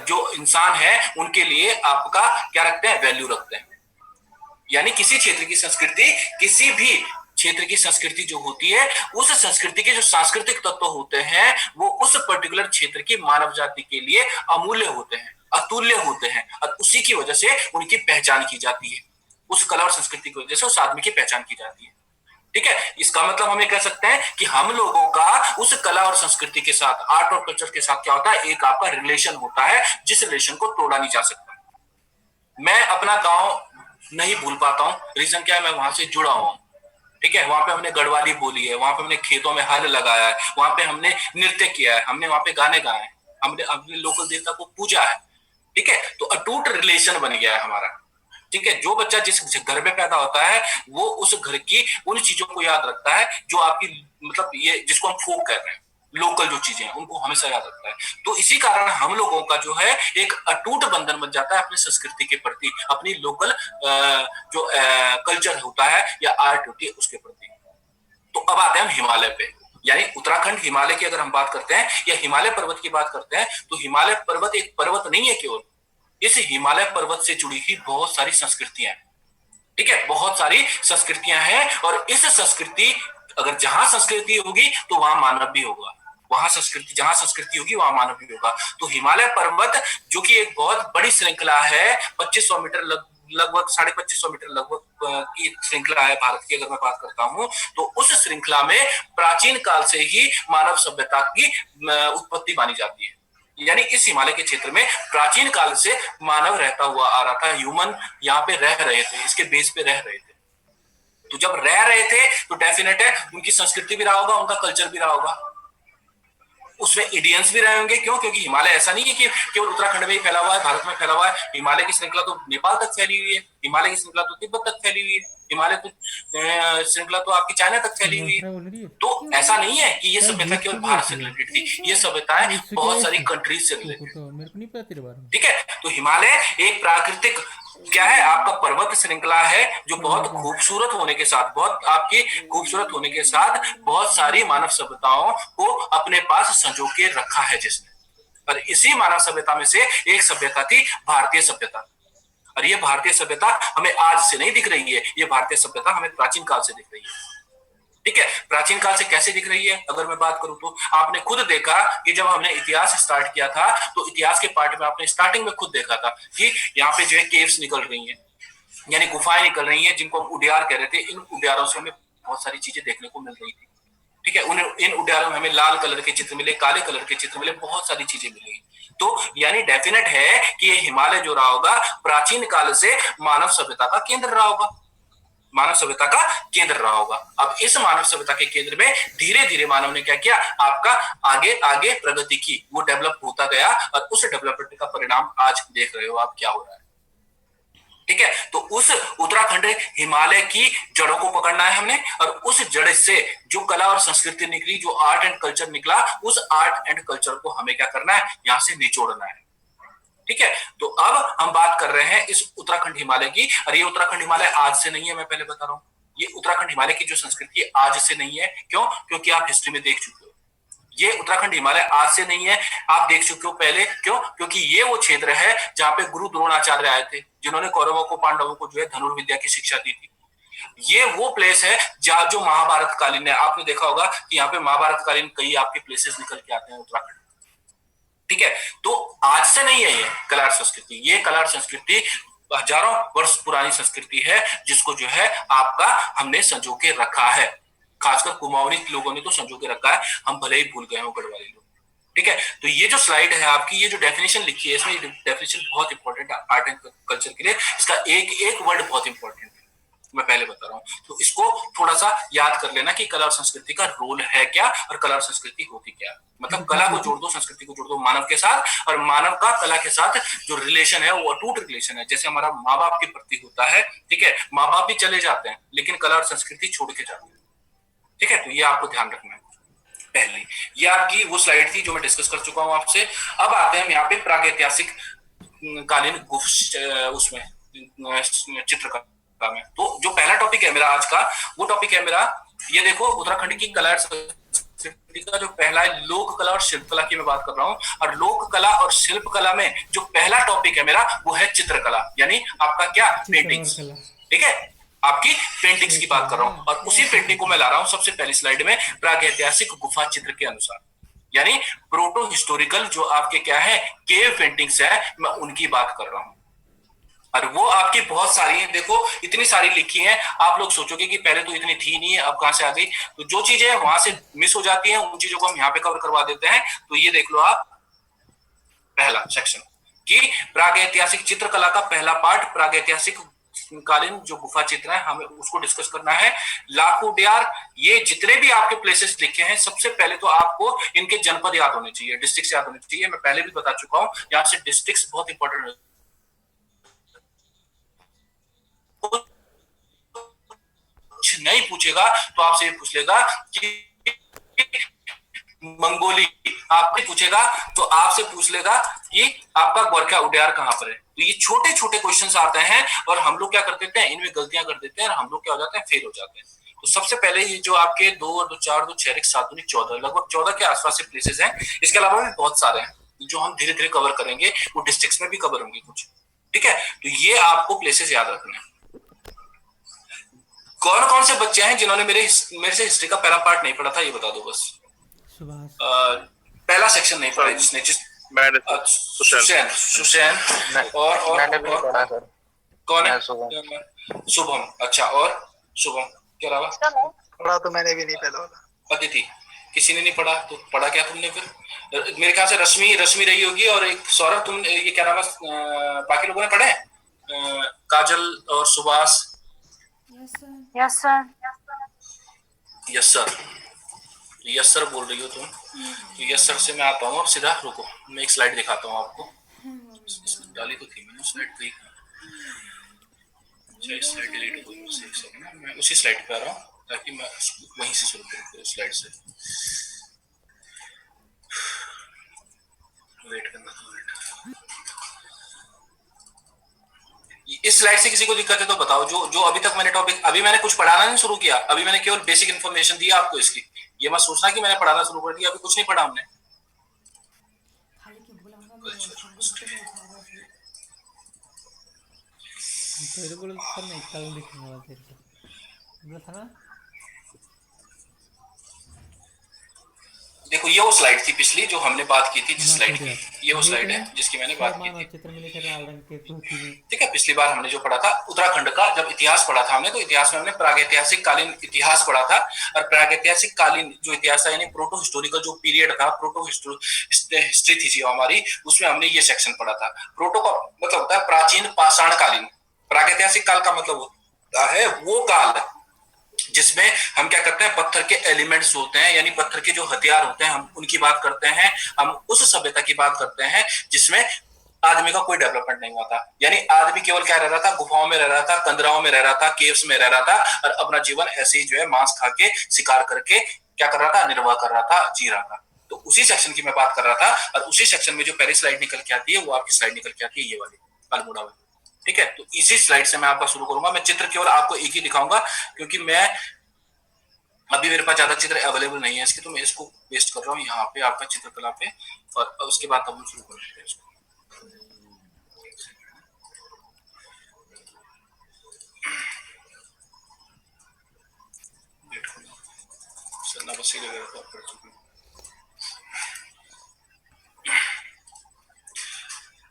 जो इंसान है उनके लिए आपका क्या रखते हैं, वैल्यू रखते हैं। यानी किसी क्षेत्र की संस्कृति, किसी भी क्षेत्र की संस्कृति जो होती है, उस संस्कृति के जो सांस्कृतिक तत्व होते हैं वो उस पर्टिकुलर क्षेत्र की मानव जाति के लिए अमूल्य होते हैं, अतुल्य होते हैं, और उसी की वजह से उनकी पहचान की जाती है। उस कला और संस्कृति की वजह से उस आदमी की पहचान की जाती है। ठीक है, इसका मतलब हम ये कह सकते हैं कि हम लोगों का उस कला और संस्कृति के साथ, आर्ट और कल्चर के साथ क्या होता है, एक आपका रिलेशन होता है, जिस रिलेशन को तोड़ा नहीं जा सकता। मैं अपना गांव नहीं भूल पाता हूँ, रीजन क्या है, मैं वहां से जुड़ा हुआ हूँ। ठीक है, वहां पे हमने गढ़वाली बोली है, वहां पे हमने खेतों में हल लगाया है, वहां पे हमने नृत्य किया है, हमने वहां पे गाने गाए हैं, हमने अपने लोकल देवता को पूजा है। ठीक है, तो अटूट रिलेशन बन गया है हमारा। ठीक है, जो बच्चा जिस घर में पैदा होता है वो उस घर की उन चीजों को याद रखता है जो आपकी मतलब ये जिसको हम फोक कर रहे हैं, लोकल जो चीजें हैं उनको हमेशा याद रखता है। तो इसी कारण हम लोगों का जो है एक अटूट बंधन बन जाता है अपनी संस्कृति के प्रति, अपनी लोकल जो कल्चर होता है या आर्ट होती है उसके प्रति। तो अब आते हैं हम हिमालय पे, यानी उत्तराखंड हिमालय की अगर हम बात करते हैं या हिमालय पर्वत की बात करते हैं, तो हिमालय पर्वत एक पर्वत नहीं है केवल, इस हिमालय पर्वत से जुड़ी हुई बहुत सारी संस्कृतियां हैं। ठीक है, बहुत सारी संस्कृतियां हैं, और इस संस्कृति अगर जहां संस्कृति होगी तो वहां मानव भी होगा, वहां संस्कृति जहां संस्कृति होगी वहां मानव भी होगा। तो हिमालय पर्वत जो कि एक बहुत बड़ी श्रृंखला है, 2500 मीटर लगभग 2550 मीटर लगभग की श्रृंखला है भारत की अगर मैं बात करता हूं, तो उस श्रृंखला में प्राचीन काल से ही मानव सभ्यता की उत्पत्ति मानी जाती है। यानी इस हिमालय के क्षेत्र में प्राचीन काल से मानव रहता हुआ आ रहा था, ह्यूमन यहाँ पे रह रहे थे, इसके बेस पे रह रहे थे। तो जब रह रहे थे तो डेफिनेट है उनकी संस्कृति भी रहा होगा, उनका कल्चर भी रहा होगा, उसमें इंडियंस भी रहे होंगे। क्यों? क्योंकि हिमालय ऐसा नहीं है कि केवल उत्तराखंड में ही फैला हुआ है, भारत में फैला हुआ है। हिमालय की श्रृंखला तो नेपाल तक फैली हुई है, हिमालय की श्रृंखला तो तिब्बत तक फैली हुई है, हिमालय तो श्रृंखला तो आपकी चाइना तक फैली हुई है। दूसरा बोल रही है तो ऐसा नहीं है कि ये सर सभ्यता केवल जिसको भी भारत से होती है। रिलेटेड थी, ये सभ्यताएं इससे क्या बहुत है सारी इससे कंट्रीज से तो, रिलेटेड। तो मेरे को नहीं पता तेरे बारे में। ठीक है, तो हिमालय एक प्राकृतिक क्या है, आपका पर्वत श्रृंखला है जो हाँ बहुत हाँ। खूबसूरत होने के साथ, बहुत आपकी खूबसूरत होने के साथ बहुत सारी मानव सभ्यताओं को अपने पास संजो के रखा है जिसने। और इसी मानव सभ्यता में से एक सभ्यता थी भारतीय सभ्यता। और ये भारतीय सभ्यता हमें आज से नहीं दिख रही है, ये भारतीय सभ्यता हमें प्राचीन काल से दिख रही है। ठीक है, प्राचीन काल से कैसे दिख रही है अगर मैं बात करूं, तो आपने खुद देखा कि जब हमने इतिहास स्टार्ट किया था तो इतिहास के पार्ट में आपने स्टार्टिंग में खुद देखा था कि यहाँ पे जो है केव्स निकल रही हैं, यानी गुफाएं निकल रही हैं, जिनको हम उडियार कह रहे थे। इन उडियारों से हमें बहुत सारी चीजें देखने को मिल रही थी। ठीक है, उन इन उडियारों में हमें लाल कलर के चित्र मिले, काले कलर के चित्र मिले, बहुत सारी चीजें मिली। तो यानी डेफिनेट है कि ये हिमालय जो रहा होगा प्राचीन काल से मानव सभ्यता का केंद्र रहा होगा। मानव सभ्यता का केंद्र रहा होगा। अब इस मानव सभ्यता के केंद्र में धीरे धीरे मानव ने क्या किया, आपका आगे आगे प्रगति की, वो डेवलप होता गया और उस डेवलपमेंट का परिणाम आज देख रहे हो आप क्या हो रहा है। ठीक है, तो उस उत्तराखंड हिमालय की जड़ों को पकड़ना है हमने, और उस जड़ से जो कला और संस्कृति निकली, जो आर्ट एंड कल्चर निकला, उस आर्ट एंड कल्चर को हमें क्या करना है, यहां से निचोड़ना है। ठीक है, तो अब हम बात कर रहे हैं इस उत्तराखंड हिमालय की, और ये उत्तराखंड हिमालय आज से नहीं है, मैं पहले बता रहा हूं। ये उत्तराखंड हिमालय की जो संस्कृति आज से नहीं है, क्यों? क्योंकि आप हिस्ट्री में देख चुके हो, ये उत्तराखंड हिमालय आज से नहीं है, आप देख चुके हो पहले। क्यों? क्योंकि ये वो क्षेत्र है जहां पे गुरु द्रोणाचार्य आए थे, जिन्होंने कौरवों को पांडवों को जो है धनुर्विद्या की शिक्षा दी थी। ये वो प्लेस है जहां जो महाभारत कालीन है, आपने देखा होगा कि यहाँ पे महाभारत कालीन कई आपके प्लेसेस निकल के आते हैं उत्तराखंड। ठीक है, तो आज से नहीं है ये कलार संस्कृति, ये कलार संस्कृति हजारों वर्ष पुरानी संस्कृति है, जिसको जो है आपका हमने संजो के रखा है। खासकर कुमाऊनी लोगों ने तो संजो के रखा है, हम भले ही भूल गए हो गढ़वाली लोग। ठीक है, तो ये जो स्लाइड है आपकी, ये जो डेफिनेशन लिखी है, इसमें डेफिनेशन बहुत इंपॉर्टेंट है आर्ट एंड कल्चर के लिए। इसका एक एक वर्ड बहुत इंपॉर्टेंट है, मैं पहले बता रहा हूँ, तो इसको थोड़ा सा याद कर लेना कि कला और संस्कृति का रोल है क्या, और कला और संस्कृति होती क्या। मतलब कला को जोड़ दो, संस्कृति को जोड़ दो मानव के साथ, और मानव का कला के साथ जो रिलेशन है वो अटूट रिलेशन है। जैसे हमारा माँ बाप के प्रति होता है, ठीक है, माँ बाप भी चले जाते हैं लेकिन कला और संस्कृति छोड़ के जाते हैं। ठीक है, तो ये आपको ध्यान रखना है। पहली ये आपकी वो स्लाइड थी जो मैं डिस्कस कर चुका हूं आपसे। अब आते हैं हम यहाँ पे प्रागैतिहासिक कालीन उसमें चित्रकला में। तो जो पहला टॉपिक है मेरा आज का, वो टॉपिक है मेरा, ये देखो, उत्तराखंड की कला संस्कृति का जो पहला है, लोक कला और शिल्प कला की मैं बात कर रहा हूँ। और लोक कला और शिल्प कला में जो पहला टॉपिक है मेरा, वो है चित्रकला, यानी आपका क्या, पेंटिंग्स। ठीक है, आपकी पेंटिंग्स की बात कर रहा हूं, और उसी पेंटिंग को मैं ला रहा हूं सबसे पहली स्लाइड में प्रागैतिहासिक गुफा चित्र के अनुसार, यानी प्रोटो हिस्टोरिकल जो आपके क्या है, केव पेंटिंग्स है, मैं उनकी बात कर रहा हूं। और वो आपकी बहुत सारी हैं, देखो इतनी सारी लिखी हैं, आप लोग सोचोगे कि पहले तो इतनी थी नहीं, अब कहां से आ गई। तो जो चीजें वहां से मिस हो जाती हैं, उन चीजों को हम यहाँ पे कवर करवा देते हैं। तो ये देख लो आप, पहला सेक्शन कि प्रागैतिहासिक चित्रकला का पहला पार्ट, प्रागैतिहासिक कालीन जो गुफा चित्र है, हमें उसको डिस्कस करना है। लाखोडियार, ये जितने भी आपके प्लेसेस लिखे हैं, सबसे पहले तो आपको इनके जनपद याद होने चाहिए, डिस्ट्रिक्ट याद होने चाहिए। मैं पहले भी बता चुका हूं, यहाँ से डिस्ट्रिक्ट बहुत इंपॉर्टेंट है। कुछ नहीं पूछेगा तो आपसे ये पूछ लेगा कि मंगोली, आपसे पूछेगा तो आपसे पूछ लेगा कि आपका गोरखा उडियार कहां पर है। तो ये छोटे छोटे क्वेश्चंस आते हैं, और हम लोग क्या कर देते हैं, इनमें गलतियां कर देते हैं, और हम लोग क्या हो जाते हैं, फेल हो जाते हैं। तो सबसे पहले ये जो आपके 2 और 2 4 2 6 7 2 14, लगभग 14 के आसपास से प्लेसेस हैं। इसके अलावा भी बहुत सारे हैं जो हम धीरे धीरे कवर करेंगे, वो डिस्ट्रिक्ट्स में भी कवर होंगे कुछ। ठीक है, तो ये आपको प्लेसेस याद रखने हैं। कौन कौन से बच्चे हैं जिन्होंने मेरे से हिस्ट्री का पहला पार्ट नहीं पढ़ा था, ये बता दो बस। पहला सेक्शन नहीं पढ़ा जिसने, सुशैन, सुशैन, और मैंने भी नहीं पढ़ा सर। कौन है? शुभम। अच्छा, और शुभम के अलावा पढ़ा तो मैंने भी नहीं पहला वाला। अदिति, किसी ने नहीं पढ़ा? तो पढ़ा क्या तुमने फिर? मेरे ख्याल से रश्मि रही होगी, और एक सौरभ, तुम ये क्या नाम है, बाकी लोगों ने पढ़े? काजल और Subhash? Yes sir. Yes sir, yes sir बोल रही हो तुम? तो यस सर से मैं आता हूँ। अब सीधा रुको, मैं एक स्लाइड दिखाता हूँ आपको। इसमें डाली तो थी मैंने स्लाइड कहीं, स्लाइड डिलीट हो गई मुझसे, एक सेकंड, मैं उसी स्लाइड पे आ रहा हूँ ताकि मैं वहीं से शुरू करूँ स्लाइड से। वेट करना, इस स्लाइड से किसी को दिक्कत है तो बताओ। जो अभी तक मैंने टॉपिक, अभी मैंने कुछ पढ़ाना नहीं शुरू किया, अभी मैंने केवल बेसिक इन्फॉर्मेशन दी आपको इसकी। ये मत सोचना कि मैंने पढ़ाना शुरू कर दिया, अभी कुछ नहीं पढ़ा हमने। देखो ये वो स्लाइड थी पिछली जो हमने बात की थी, जिस स्लाइड की, ये वो स्लाइड है जिसकी मैंने बात की थी। ठीक है, पिछली बार हमने जो पढ़ा था उत्तराखंड का, जब इतिहास पढ़ा था हमने, तो इतिहास में हमने प्रागैतिहासिक कालीन इतिहास पढ़ा था। और प्रागैतिहासिक कालीन जो इतिहास था, यानी प्रोटो हिस्टोरिकल जो पीरियड था, प्रोटो हिस्ट्री थी जो हमारी, उसमें हमने ये सेक्शन पढ़ा था। प्रोटो का मतलब होता है प्राचीन पाषाण कालीन, प्रागैतिहासिक काल का मतलब है वो काल जिसमें हम क्या करते हैं, पत्थर के एलिमेंट्स होते हैं, यानी पत्थर के जो हथियार होते हैं, हम उनकी बात करते हैं। हम उस सभ्यता की बात करते हैं जिसमें आदमी का कोई डेवलपमेंट नहीं हुआ था, यानी आदमी केवल क्या रह रहा था, गुफाओं में रह रहा था, कंदराओं में रह रहा था, केव्स में रह रहा था, और अपना जीवन ऐसे ही जो है मांस खा के, शिकार करके क्या कर रहा था, निर्वाह कर रहा था, जी रहा था। तो उसी सेक्शन की मैं बात कर रहा था, और उसी सेक्शन में जो पहली स्लाइड निकल के आती है वो आपकी स्लाइड निकल के आती है, ये वाली अल्मोड़ा वाली। ठीक है, तो इसी स्लाइड से मैं आपका शुरू करूंगा। मैं चित्र केवल आपको एक ही दिखाऊंगा, क्योंकि मैं अभी मेरे पास ज्यादा चित्र अवेलेबल नहीं है इसके, तो मैं इसको पेस्ट कर रहा हूँ यहाँ पे आपका चित्रकला पे, और उसके बाद हम शुरू करेंगे इसको।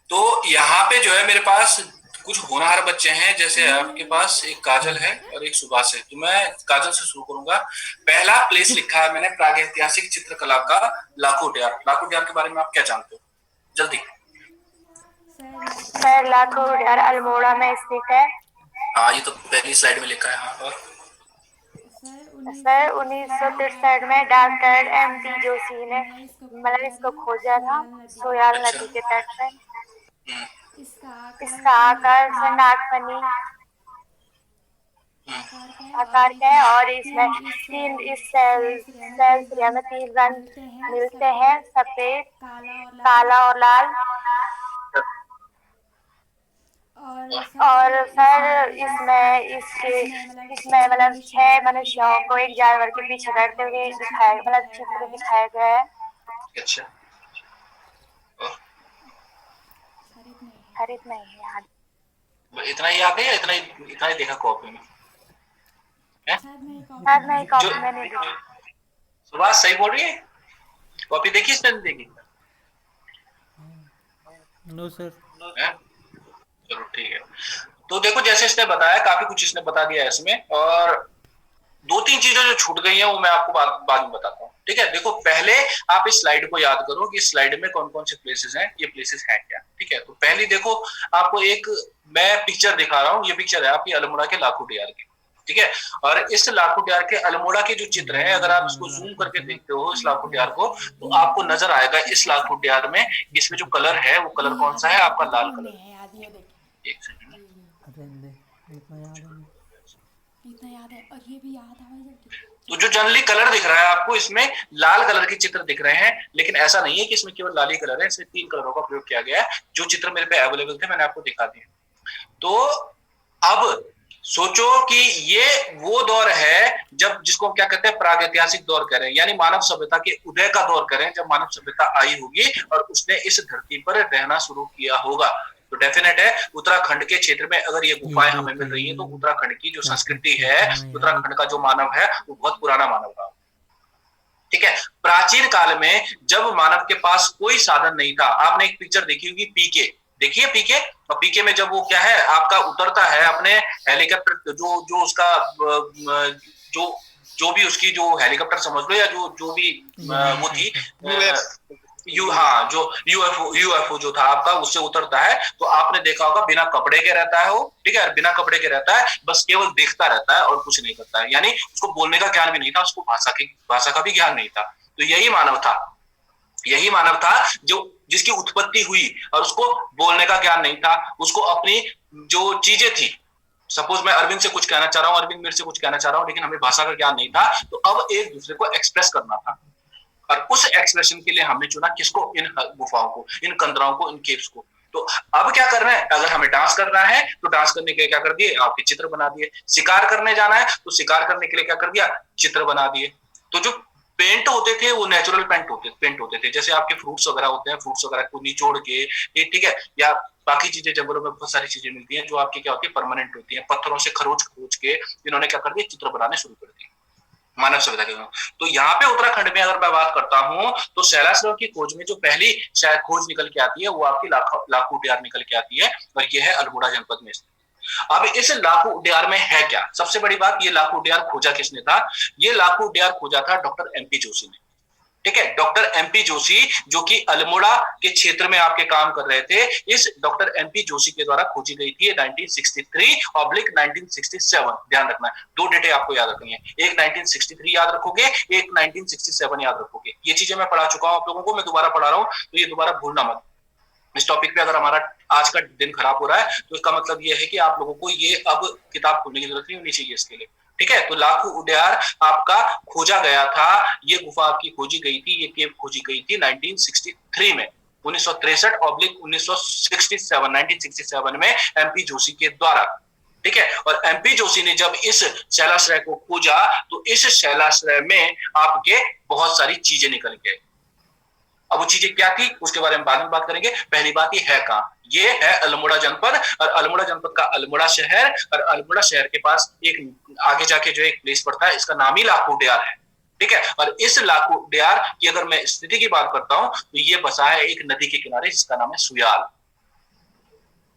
तो यहाँ पे जो है मेरे पास कुछ होनहार बच्चे हैं, जैसे आपके पास एक काजल है और एक सुभाष है। तो मैं काजल से शुरू करूंगा। पहला प्लेस लिखा है मैंने, प्रागैतिहासिक चित्रकला का लाखों उद्यान। लाखों उद्यान के बारे में आप क्या जानते हो, जल्दी। सर लाखों उद्यान अल्मोड़ा में स्थित है। हाँ, ये तो पहली स्लाइड में लिखा है। हाँ, और सर 1963 में डॉक्टर MP जोशी ने मतलब इसको खोजा था, सोयाल नदी के तट पर। इसका आकार नागफनी आकार का है, और इसमें तीन इस सेल्स में तीन रंग मिलते हैं, सफेद, काला और लाल। और सर इसमें मतलब 6 मनुष्यों को एक जानवर के पीछे करते हुए दिखाया, मतलब चित्र दिखाया गया है। अच्छा, हर इतना ही याद, इतना ही याद है या इतना ही देखा कॉपी में है? शायद नहीं, कॉपी में नहीं देखी। सुभाष सही बोल रही है? कॉपी देखी इसने, नहीं देखी? No sir. चलो ठीक है। तो देखो, जैसे इसने बताया, काफी कुछ इसने बता दिया है इसमें, और 2-3 चीजें जो छूट गई हैं वो मैं आपको बाद में बताता हूँ। ठीक है, देखो पहले आप इस स्लाइड को याद करो कि इस स्लाइड में कौन कौन से प्लेसेस हैं, ये प्लेसेस हैं क्या। ठीक है, तो पहली देखो, आपको एक मैं पिक्चर दिखा रहा हूँ। ये पिक्चर है आपकी अल्मोड़ा के लाखों उद्यान की। ठीक है, और इस लाखों उद्यान के अल्मोड़ा के जो चित्र है, अगर आप इसको जूम करके देखते हो इस लाखों उद्यान को, तो आपको नजर आएगा इस लाखों उद्यान में इसमें जो कलर है वो कलर कौन सा है, आपका लाल कलर। एक सेकंड, इतना याद है और ये भी याद है। तो जो जनरली कलर दिख रहा है आपको, इसमें लाल कलर के चित्र दिख रहे हैं, लेकिन ऐसा नहीं है कि इसमें केवल लाल ही कलर है, इसमें 3 कलरों का प्रयोग किया गया है। जो चित्र मेरे पे अवेलेबल थे मैंने आपको दिखा दिए। तो अब सोचो कि ये वो दौर है जब, जिसको हम क्या कहते हैं, प्रागैतिहासिक दौर कह रहे हैं, यानी मानव सभ्यता के उदय का दौर कह रहे हैं, जब मानव सभ्यता आई होगी और उसने इस धरती पर रहना शुरू किया होगा। तो डेफिनेट है उत्तराखंड के क्षेत्र में अगर ये गुफाएं हमें मिल रही हैं, तो उत्तराखंड की जो संस्कृति है, उत्तराखंड का जो मानव है वो बहुत पुराना मानव था। ठीक है, प्राचीन काल में जब मानव के पास कोई साधन नहीं था, आपने एक पिक्चर देखी होगी पीके, देखिए पीके, और पीके में जब वो क्या है आपका उतरता है अपने हेलीकॉप्टर, जो उसका जो भी उसकी जो हेलीकॉप्टर समझ लो, या जो भी वो थी जो यूएफओ जो था आपका, उससे उतरता है, तो आपने देखा होगा बिना कपड़े के रहता है वो। ठीक है, बिना कपड़े के रहता है, बस केवल देखता रहता है और कुछ नहीं करता है, यानी उसको बोलने का ज्ञान भी नहीं था, उसको भाषा का भी ज्ञान नहीं था। तो यही मानव था जो जिसकी उत्पत्ति हुई और उसको बोलने का ज्ञान नहीं था, उसको अपनी जो चीजें थी, सपोज मैं अरविंद से कुछ कहना चाह रहा हूँ, अरविंद मेरे से कुछ कहना चाह रहा हूँ, लेकिन हमें भाषा का ज्ञान नहीं था, तो अब एक दूसरे को एक्सप्रेस करना था, और उस एक्सप्रेशन के लिए हमने चुना किसको, इन गुफाओं को, इन कंदराओं को, इन केव्स को। तो अब क्या करना है, अगर हमें डांस करना है तो डांस करने के लिए क्या कर दिए, आपके चित्र बना दिए। शिकार करने जाना है तो शिकार करने के लिए क्या कर दिया, चित्र बना दिए। तो जो पेंट होते थे वो नेचुरल पेंट होते थे, जैसे आपके फ्रूट्स वगैरह होते हैं, फ्रूट्स वगैरह को निचोड़ के, ठीक है, या बाकी चीजें, जंगलों में बहुत सारी चीजें मिलती हैं जो आपकी क्या होती है, परमानेंट होती है, पत्थरों से खरोच के इन्होंने क्या कर दिया, चित्र बनाने शुरू कर दिए मानव सभ्यता के। तो यहाँ पे उत्तराखंड में अगर मैं बात करता हूँ, तो शैलाश्रव की खोज में जो पहली शायद खोज निकल के आती है वो आपकी लाखों उद्यान निकल के आती है, और ये है अल्मोड़ा जनपद में। अब इस लाखों उद्यान में है क्या, सबसे बड़ी बात, ये लाखों उद्यान खोजा किसने था, ये लाखों उद्यान खोजा था डॉक्टर MP जोशी ने। ठीक है। डॉक्टर एमपी जोशी जो कि अल्मोड़ा के क्षेत्र में आपके काम कर रहे थे, इस डॉक्टर एमपी जोशी के द्वारा खोजी गई थी 1963/1967। ध्यान रखना है, दो डेटे आपको याद रखनी है, एक 1963 याद रखोगे, एक 1967 याद रखोगे। ये चीजें मैं पढ़ा चुका हूं आप लोगों को, मैं दोबारा पढ़ा रहा हूं, तो ये दोबारा भूलना मत। इस टॉपिक पे अगर हमारा आज का दिन खराब हो रहा है तो इसका मतलब ये है कि आप लोगों को ये अब किताब खोलने की जरूरत नहीं होनी चाहिए इसके लिए, ठीक है। तो लाखू उड्यार आपका खोजा गया था, ये गुफा आपकी खोजी गई थी, ये केव खोजी गई थी 1963 में, 1963 में एमपी जोशी के द्वारा, ठीक है। और एमपी जोशी ने जब इस शैलाश्रय को खोजा तो इस शैलाश्रय में आपके बहुत सारी चीजें निकल गए। अब वो चीजें क्या थी उसके बारे में बाद में बात करेंगे। पहली बात ये है कहां, ये है अल्मोड़ा जनपद, और अल्मोड़ा जनपद का अल्मोड़ा शहर, और अल्मोड़ा शहर के पास एक आगे जाके जो एक प्लेस पड़ता है, इसका नाम ही लाखू उड्यार है, ठीक है। और इस लाखू उड्यार की अगर मैं स्थिति की बात करता हूं तो ये बसा है एक नदी के किनारे जिसका नाम है सुयाल,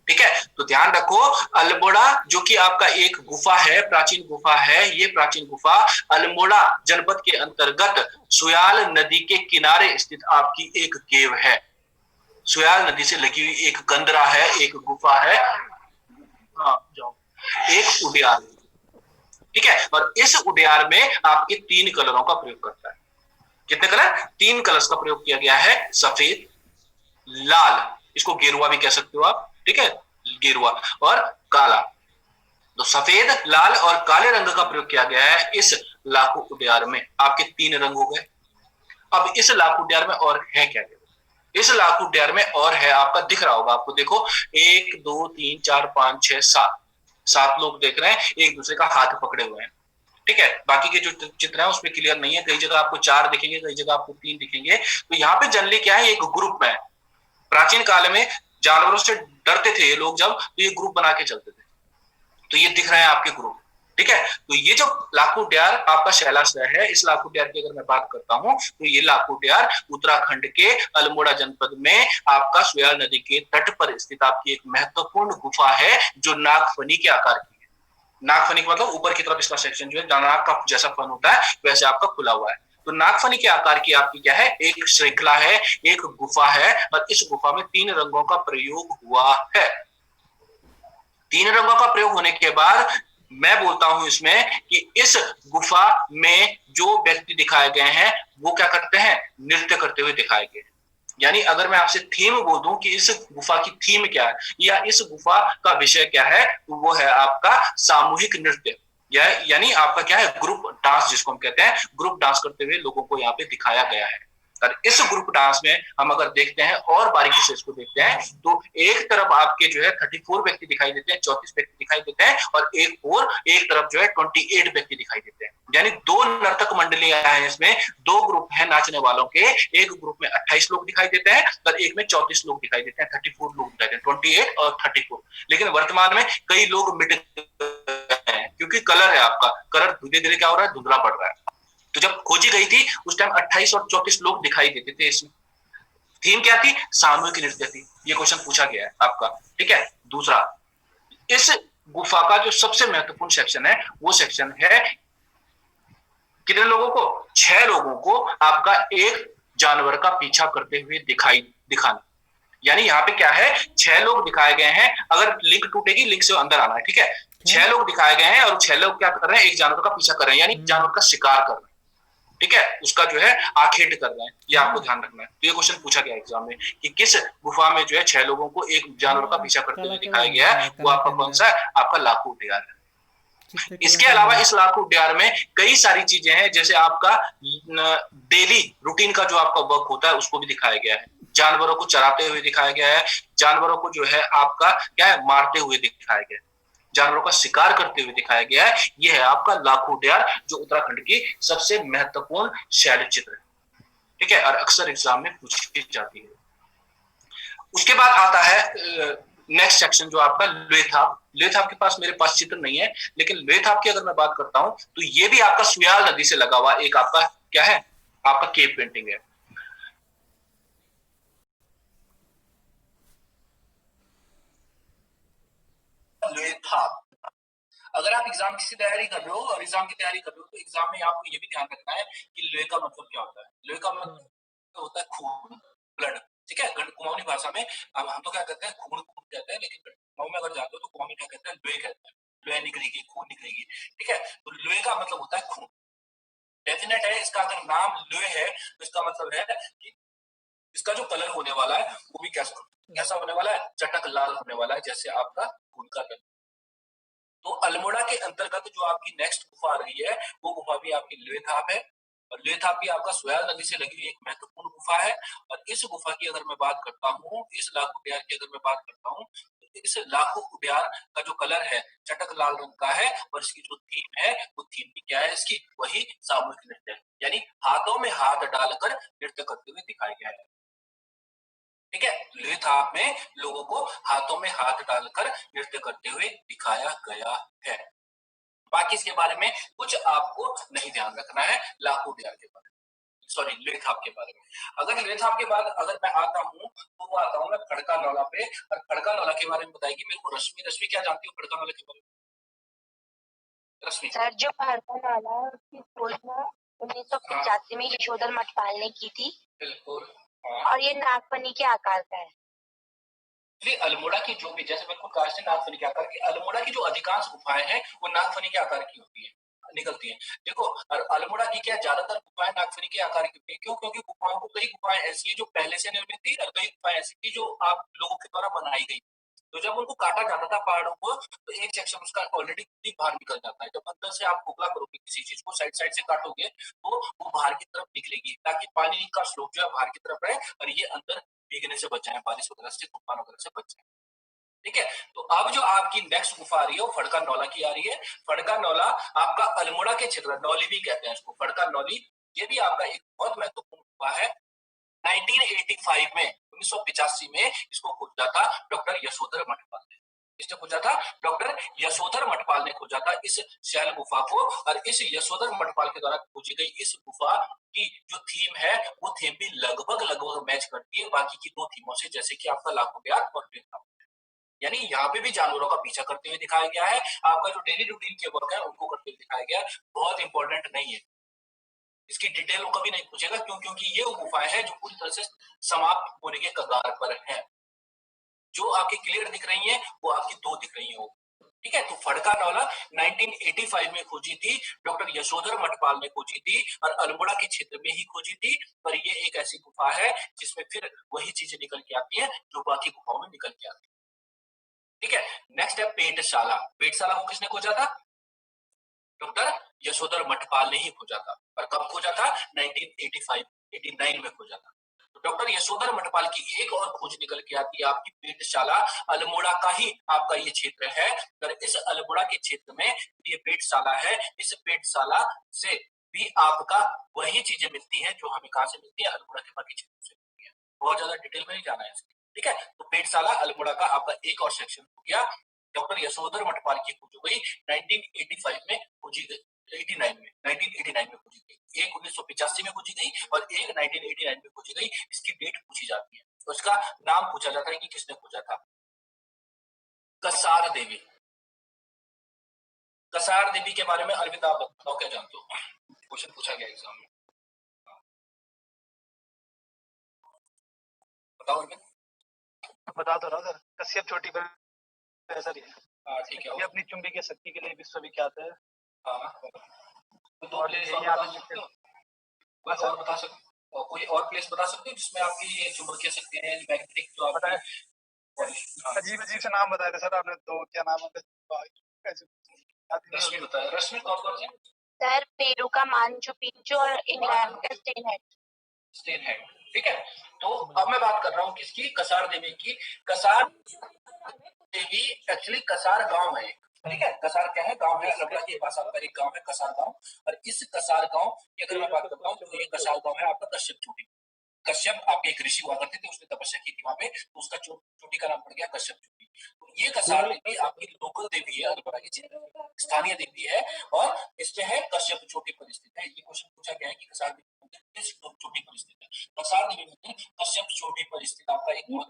ठीक है। तो ध्यान रखो, अल्मोड़ा जो कि आपका एक गुफा है, प्राचीन गुफा है, ये प्राचीन गुफा अल्मोड़ा जनपद के अंतर्गत सुयाल नदी के किनारे स्थित आपकी एक केव है। सुयाल नदी से लगी हुई एक कंदरा है, एक गुफा है, हाँ जाओ, एक उड्यार, ठीक है। और इस उड्यार में आपके 3 कलरों का प्रयोग करता है। कितने कलर? 3 कलर्स का प्रयोग किया गया है, सफेद, लाल, इसको गेरुआ भी कह सकते हो आप, ठीक है, गेरुआ, और काला। तो सफेद, लाल और काले रंग का प्रयोग किया गया है इस लाखू उड्यार में। आपके 3 रंग हो गए। अब इस लाखू उड्यार में और है क्या? इस लाखू उड्यार में और है, आपका दिख रहा होगा आपको, देखो 1 2 3 4 5 6 7 लोग देख रहे हैं, एक दूसरे का हाथ पकड़े हुए हैं, ठीक है। बाकी के जो चित्र है उसमें क्लियर नहीं है, कई जगह आपको 4 दिखेंगे, कई जगह आपको 3 दिखेंगे। तो यहाँ पे जनरली क्या है, एक ग्रुप में, प्राचीन काल में जानवरों से डरते थे ये लोग जब, तो ये ग्रुप बना के चलते थे। तो ये दिख रहे हैं आपके ग्रुप, ठीक है। तो ये जो लाखू उड्यार आपका शैलाश्रय है, इस लाखू उड्यार की अगर मैं बात करता हूं तो ये लाखू उड्यार उत्तराखंड के अल्मोड़ा जनपद में आपका सुयाल नदी के तट पर स्थित आपकी एक महत्वपूर्ण गुफा है जो नागफनी के आकार की है। नागफनी का मतलब ऊपर की तरफ इसका सेक्शन जो है नाग का जैसा फन होता है वैसे आपका खुला हुआ है। तो नागफनी के आकार की आपकी क्या है, एक श्रृंखला है, एक गुफा है, और इस गुफा में 3 रंगों का प्रयोग हुआ है। 3 रंगों का प्रयोग होने के बाद मैं बोलता हूं इसमें कि इस गुफा में जो व्यक्ति दिखाए गए हैं वो क्या करते हैं, नृत्य करते हुए दिखाए गए। यानी अगर मैं आपसे थीम बोल दूं कि इस गुफा की थीम क्या है या इस गुफा का विषय क्या है, तो वो है आपका सामूहिक नृत्य, यानी आपका क्या है, ग्रुप डांस जिसको हम कहते हैं। ग्रुप डांस करते हुए लोगों को यहाँ पे दिखाया गया है। और इस ग्रुप डांस में हम अगर देखते हैं और बारीकी से इसको देखते हैं तो एक तरफ आपके जो है 34 व्यक्ति दिखाई देते हैं, 34 व्यक्ति दिखाई देते हैं, और एक तरफ जो है 28 व्यक्ति दिखाई देते हैं। यानी 2 नर्तक मंडलियां हैं इसमें, 2 ग्रुप हैं नाचने वालों के। एक ग्रुप में 28 लोग दिखाई देते हैं और एक में 34 लोग दिखाई देते हैं, 34 लोग दिखाई देते हैं, 28 और 34। लेकिन वर्तमान में कई लोग मिट गए हैं क्योंकि कलर है आपका, कलर धीरे धीरे क्या हो रहा है, धुंधला पड़ रहा है। तो जब खोजी गई थी उस टाइम 28 और 34 लोग दिखाई देते थे। इसमें थीम क्या थी, सामूहिक नृत्य थी। ये क्वेश्चन पूछा गया है आपका, ठीक है। दूसरा, इस गुफा का जो सबसे महत्वपूर्ण सेक्शन है वो सेक्शन है कितने लोगों को, 6 लोगों को आपका एक जानवर का पीछा करते हुए दिखाना। यानी यहाँ पे क्या है, 6 लोग दिखाए गए हैं। अगर लिंक टूटेगी, लिंक से अंदर आना है, ठीक है। 6 लोग दिखाए गए हैं और 6 लोग क्या कर रहे हैं, एक जानवर का पीछा कर रहे हैं, यानी जानवर का शिकार कर रहे हैं, ठीक है, उसका जो है आखेट कर रहे हैं। ये आपको ध्यान रखना है। तो ये क्वेश्चन पूछा गया एग्जाम में कि किस गुफा में जो है 6 लोगों को एक जानवर का पीछा करते हुए दिखाया गया है, वो आपका कौन सा है, आपका लाखू उड्यार है। इसके अलावा इस लाखू उड्यार में कई सारी चीजें हैं, जैसे आपका डेली रूटीन का जो आपका वर्क होता है उसको भी दिखाया गया है। जानवरों को चराते हुए दिखाया गया है, जानवरों को जो है आपका क्या है, मारते हुए दिखाया गया है, जानवरों का शिकार करते हुए दिखाया गया है। यह है आपका लाखू उड्यार जो उत्तराखंड की सबसे महत्वपूर्ण शैल चित्र है, ठीक है, और अक्सर एग्जाम में पूछी जाती है। उसके बाद आता है नेक्स्ट सेक्शन जो आपका लोथाप। लोथाप के पास मेरे पास चित्र नहीं है, लेकिन लोथाप की अगर मैं बात करता हूं तो ये भी आपका सुयाल नदी से लगा हुआ एक आपका क्या है, आपका केव पेंटिंग है। लोथाप अगर आप एग्जाम की तैयारी कर रहे हो और एग्जाम की तैयारी कर रहे हो तो एग्जाम में आपको ये भी ध्यान रखना है कि लोहे का मतलब क्या होता है। लोहे का मतलब होता है खून, ब्लड। ठीक है, कुमाऊनी भाषा में अब हम तो क्या कहते हैं, खून खून कहते हैं, लेकिन कुमाऊं में अगर जाते हो तो कुमाऊं में क्या कहते हैं, लोहे कहते हैं। लोहे निकलेगी, खून निकलेगी। ठीक है, तो लोहे का मतलब होता है खून। डेफिनेट है, इसका अगर नाम लोहे है तो इसका मतलब है कि इसका जो कलर होने वाला है वो भी कैसा कैसा होने वाला है, चटक लाल होने वाला है, जैसे आपका खून का रंग। तो अल्मोड़ा के अंतर्गत जो आपकी नेक्स्ट गुफा आ रही है वो गुफा भी आपकी लोहेथाप है। और लोहेथाप भी आपका सोयाल नदी से लगी हुई एक महत्वपूर्ण गुफा है। और इस गुफा की अगर मैं बात करता हूँ, इस लाखों प्यार की अगर मैं बात करता हूँ, तो इस लाखों प्यार का जो कलर है चटक लाल रंग का है। और इसकी जो थीम है वो थीम भी क्या है इसकी, वही सामूहिक नृत्य है, यानी हाथों में हाथ डालकर नृत्य करते हुए दिखाया गया है। ठीक है, लोहेथाप में लोगों को हाथों में हाथ डालकर नृत्य करते हुए दिखाया गया है। बाकी इसके बारे में कुछ आपको नहीं ध्यान रखना है लाखों प्यार के बारे में, सॉरी लोहेथाप के बारे में। अगर लोहेथाप के बाद अगर मैं आता हूँ तो वो आता हूँ मैं खड़का नौला पे। और खड़का नौला के बारे में बताएगी मेरे को रश्मि। रश्मि क्या जानती हो खड़का नौला के बारे में? रश्मि सर, जो खड़का नाला है उसकी खोज ना 1985 में यशोधर मठपाल ने की थी। बिल्कुल। और ये नागफनी के आकार का है। अल्मोड़ा की जो भी, जैसे बिल्कुल काश से नागफनी के आकार की, अल्मोड़ा की जो अधिकांश गुफाएं हैं वो नागफनी के आकार की होती है, निकलती हैं। देखो, और अल्मोड़ा की क्या ज्यादातर गुफाएं नागफनी के आकार की होती है। क्यों? क्योंकि गुफाओं को, कई गुफाएं ऐसी है जो पहले से निर्मित थी और कई गुफाएं ऐसी थी जो आप लोगों के द्वारा बनाई गई। तो जब उनको काटा जाता था पहाड़ों को, तो एक सेक्शन उसका ऑलरेडी बाहर निकल जाता है। जब अंदर से आप खोखला करोगे किसी चीज को, साइड साइड से काटोगे तो वो बाहर की तरफ निकलेगी, ताकि पानी का स्लोप जो है बाहर की तरफ रहे और ये अंदर भीगने से बच जाए, बारिश वगैरह से, तूफान वगैरह से बच जाए। ठीक है, तो अब जो आपकी नेक्स्ट गुफा आ रही है वो फड़का नौला की आ रही है। फड़का नौला आपका अल्मोड़ा के क्षेत्र, नौली भी कहते हैं इसको, फड़का नौली, ये भी आपका एक बहुत महत्वपूर्ण गुफा है। 1985 में, 1985 में इसको खोजा था डॉक्टर यशोधर मठपाल ने। इसने खोजा था डॉक्टर यशोधर मठपाल ने खोजा था इस शैल गुफा को। और इस यशोधर मठपाल के द्वारा खोजी गई इस गुफा की जो थीम है वो थीम भी लगभग लगभग मैच करती है बाकी की दो थीमों से, जैसे कि आपका लाखों प्यार और प्रेम। यानी यहाँ पे भी जानवरों का पीछा करते हुए दिखाया गया है, आपका जो डेली रूटीन के वर्क है उनको करते हुए दिखाया गया है। बहुत इंपॉर्टेंट नहीं है, इसकी डिटेल को कभी नहीं पूछेगा। क्यों? क्योंकि ये गुफाएं है जो पूरी तरह से समाप्त होने के कगार पर है। जो आपकी क्लियर दिख रही है वो आपकी दो दिख रही है। ठीक है, तो फड़का नौला 1985 में खोजी थी, डॉक्टर यशोधर मठपाल ने खोजी थी और अल्मोड़ा के क्षेत्र में ही खोजी थी। पर ये एक ऐसी गुफा है जिसमें फिर वही चीजें निकल के आती है जो बाकी गुफाओं में निकल के आती है। ठीक है, नेक्स्ट है पेटशाला। पेटशाला को किसने खोजा था? डॉक्टर यशोधर मठपाल ने ही खोजा था। और कब खोजा था? 1985 89 में खोजा था। तो डॉक्टर यशोधर मठपाल की एक और खोज निकल के आती है आपकी पेटशाला। अल्मोड़ा का ही आपका ये क्षेत्र है और इस अल्मोड़ा के क्षेत्र में ये पेटशाला है। इस पेटशाला से भी आपका वही चीजें मिलती हैं जो हमें कहां से मिलती है, अल्मोड़ा के बाकी क्षेत्रों से मिलती है। बहुत ज्यादा डिटेल में नहीं जाना है इसकी। ठीक है, तो पेटशाला अल्मोड़ा का आपका एक और सेक्शन हो गया। डॉक्टर यशोधर मठपाल की खोज हो गई 1985 में, खोजी गई 1989 में खोजी गई। एक 1985 में खोजी गई और एक 1989 में खोजी गई। इसकी डेट पूछी जाती है तो इसका नाम पूछा जाता है कि किसने खोजा था। कसार देवी। कसार देवी के बारे में अरविंद आप बताओ, क्या जानते हो? क्वेश्चन पूछा गया एग्जाम में, बताओ अरविंद। बता दो ना सर, कश्यप चोटी पर ऐसा ही है। हाँ ठीक है, ये अपनी चुंबकीय शक्ति के लिए विश्वविख्यात है। हाँ, तो दो और प्लेस ये और यहाँ बता पे सकते हो? कोई और बता सकते हो? कोई और प्लेस बता सकते हो जिसमें आपकी ये चुंबकीय शक्ति है, मैग्नेटिक जो पता है, आपकी। अजीब अजीब से नाम बताए थे सर आपने, तो क्या नाम है? रश्मि बताया, रश्मि कौन कौन से? सर, पेरू का मांचू पिच्चू और इंग्लैंड का स्टेन हेड। ठीक है, तो अब मैं बात कर रहा हूँ किसकी? कसार देवी की। कसार देवी एक्चुअली कसार गांव है। ठीक है, कसार क्या है? गांव है, अल्मोड़ा के पास आपका एक गांव है कसार गांव। और इस कसार गांव की अगर मैं बात करता हूँ तो ये कसार गांव है आपका कश्यप चोटी। कश्यप आपके एक ऋषि हुआ करते थे, उसने तपस्या की थी वहां पे, तो उसका चोटी का नाम पड़ गया कश्यप चोटी। तो ये कसार देवी आपकी लोकल देवी है, अल्मोड़ा की स्थानीय देवी है और इसमें है कश्यप चोटी पर स्थित है। ये क्वेश्चन पूछा गया है कि कसार देवी मंदिर किस चोटी पर स्थित है? कसार देवी मंदिर कश्यप चोटी पर स्थित आपका एक बहुत।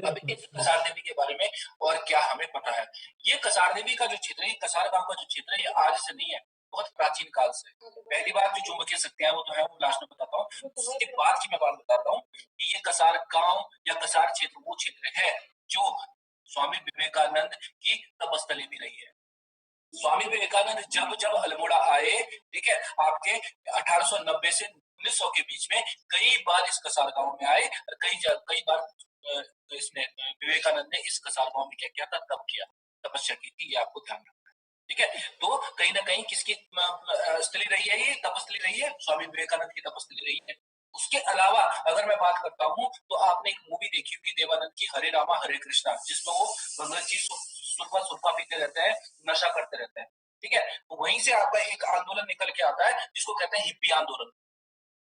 अब इस कसार देवी के बारे में और क्या हमें पता है? ये कसार कसार देवी का जो क्षेत्र है, कसार गांव का जो क्षेत्र है, ये आज से नहीं है, बहुत प्राचीन काल से। पहली बात जो चुंबकीय शक्तियां वो तो है, वो लास्ट में बताता हूँ। उसके बाद की मैं बात बताता हूँ कि ये कसार गांव या कसार क्षेत्र वो क्षेत्र है जो स्वामी विवेकानंद की तपस्थली भी रही है। स्वामी विवेकानंद जब जब अल्मोड़ा आए, ठीक है, आपके 1890 से 1900 के बीच में कई बार इस कसार गांव में आए और कई बार इसने विवेकानंद ने इस कसार गांव में क्या किया था, तप किया, तपस्या की थी, ये आपको ध्यान रखना है। ठीक है, तो कहीं ना कहीं किसकी स्थली रही है, ये तपस्थली रही है, स्वामी विवेकानंद की तपस्थली रही है। उसके अलावा अगर मैं बात करता हूँ तो आपने एक मूवी देखी होगी देवानंद की, हरे रामा हरे कृष्णा, जिसमें वो भगत जी सुरपा सुरपा पीते रहते हैं, नशा करते रहते हैं। ठीक है, तो वहीं से आपका एक आंदोलन निकल के आता है जिसको कहते हैं हिप्पी आंदोलन।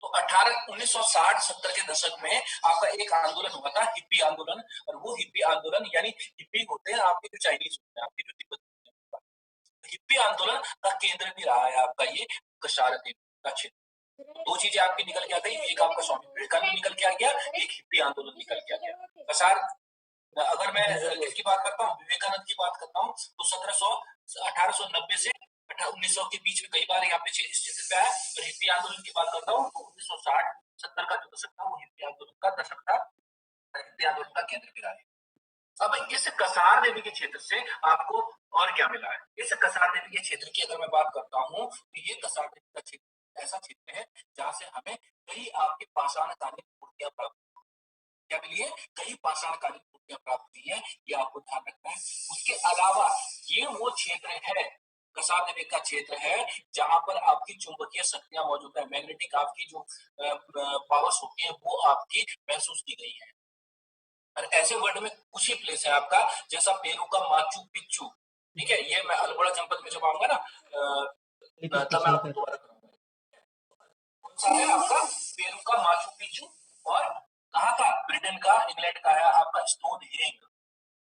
तो 1960-70 के दशक में आपका एक आंदोलन हुआ था, हिप्पी आंदोलन। और वो हिप्पी आंदोलन यानी हिप्पी होते हैं आपके जो चाइनीज होते हैं, आपके जो तिब्बत, हिप्पी आंदोलन का केंद्र भी रहा है आपका ये कसार देवी का क्षेत्र। दो चीजें आपकी निकल के आ गई, एक आपका स्वामी विवेकानंद निकल के आ गया, एक हिप्पी आंदोलन निकल के आ गया। कसार, अगर मैं किसकी बात करता हूँ, विवेकानंद की बात करता हूँ, तो 1890 से 1900 के बीच में कई बार यहाँ पे क्षेत्र पे आया। और हिप्पी आंदोलन की बात करता हूँ तो 1960-70 का जो दशक था वो हिप्पी आंदोलन का दशक था, हिप्पी आंदोलन का केंद्र भी रहा है। अब इस कसार देवी के क्षेत्र से आपको और क्या मिला है? इस कसार देवी के क्षेत्र की अगर मैं बात करता हूँ तो ये कसार देवी का क्षेत्र ऐसा क्षेत्र है जहां से हमें कई आपके पाषाणकालीन मूर्तियां प्राप्त, क्या मिली है, कई पाषाणकालीन मूर्तियां प्राप्त हुई है, ये आपको ध्यान रखना है। उसके अलावा ये वो क्षेत्र है, कसार देवी का क्षेत्र है जहां पर आपकी चुंबकीय शक्तियां मौजूद है, मैग्नेटिक आपकी जो पावर्स होती है वो आपकी महसूस की गई है। और ऐसे वर्ड में कुछ ही प्लेस है आपका, जैसा पेरू का माचू पिच्चू। ठीक है, ये मैं अल्मोड़ा जनपद में जब आऊंगा ना तब मैं आपको दोबारा करूंगा। कौन सा है आपका पेरू का माचू पिच्चू, और कहाँ का, ब्रिटेन का, इंग्लैंड का है आपका स्टोन हेंग।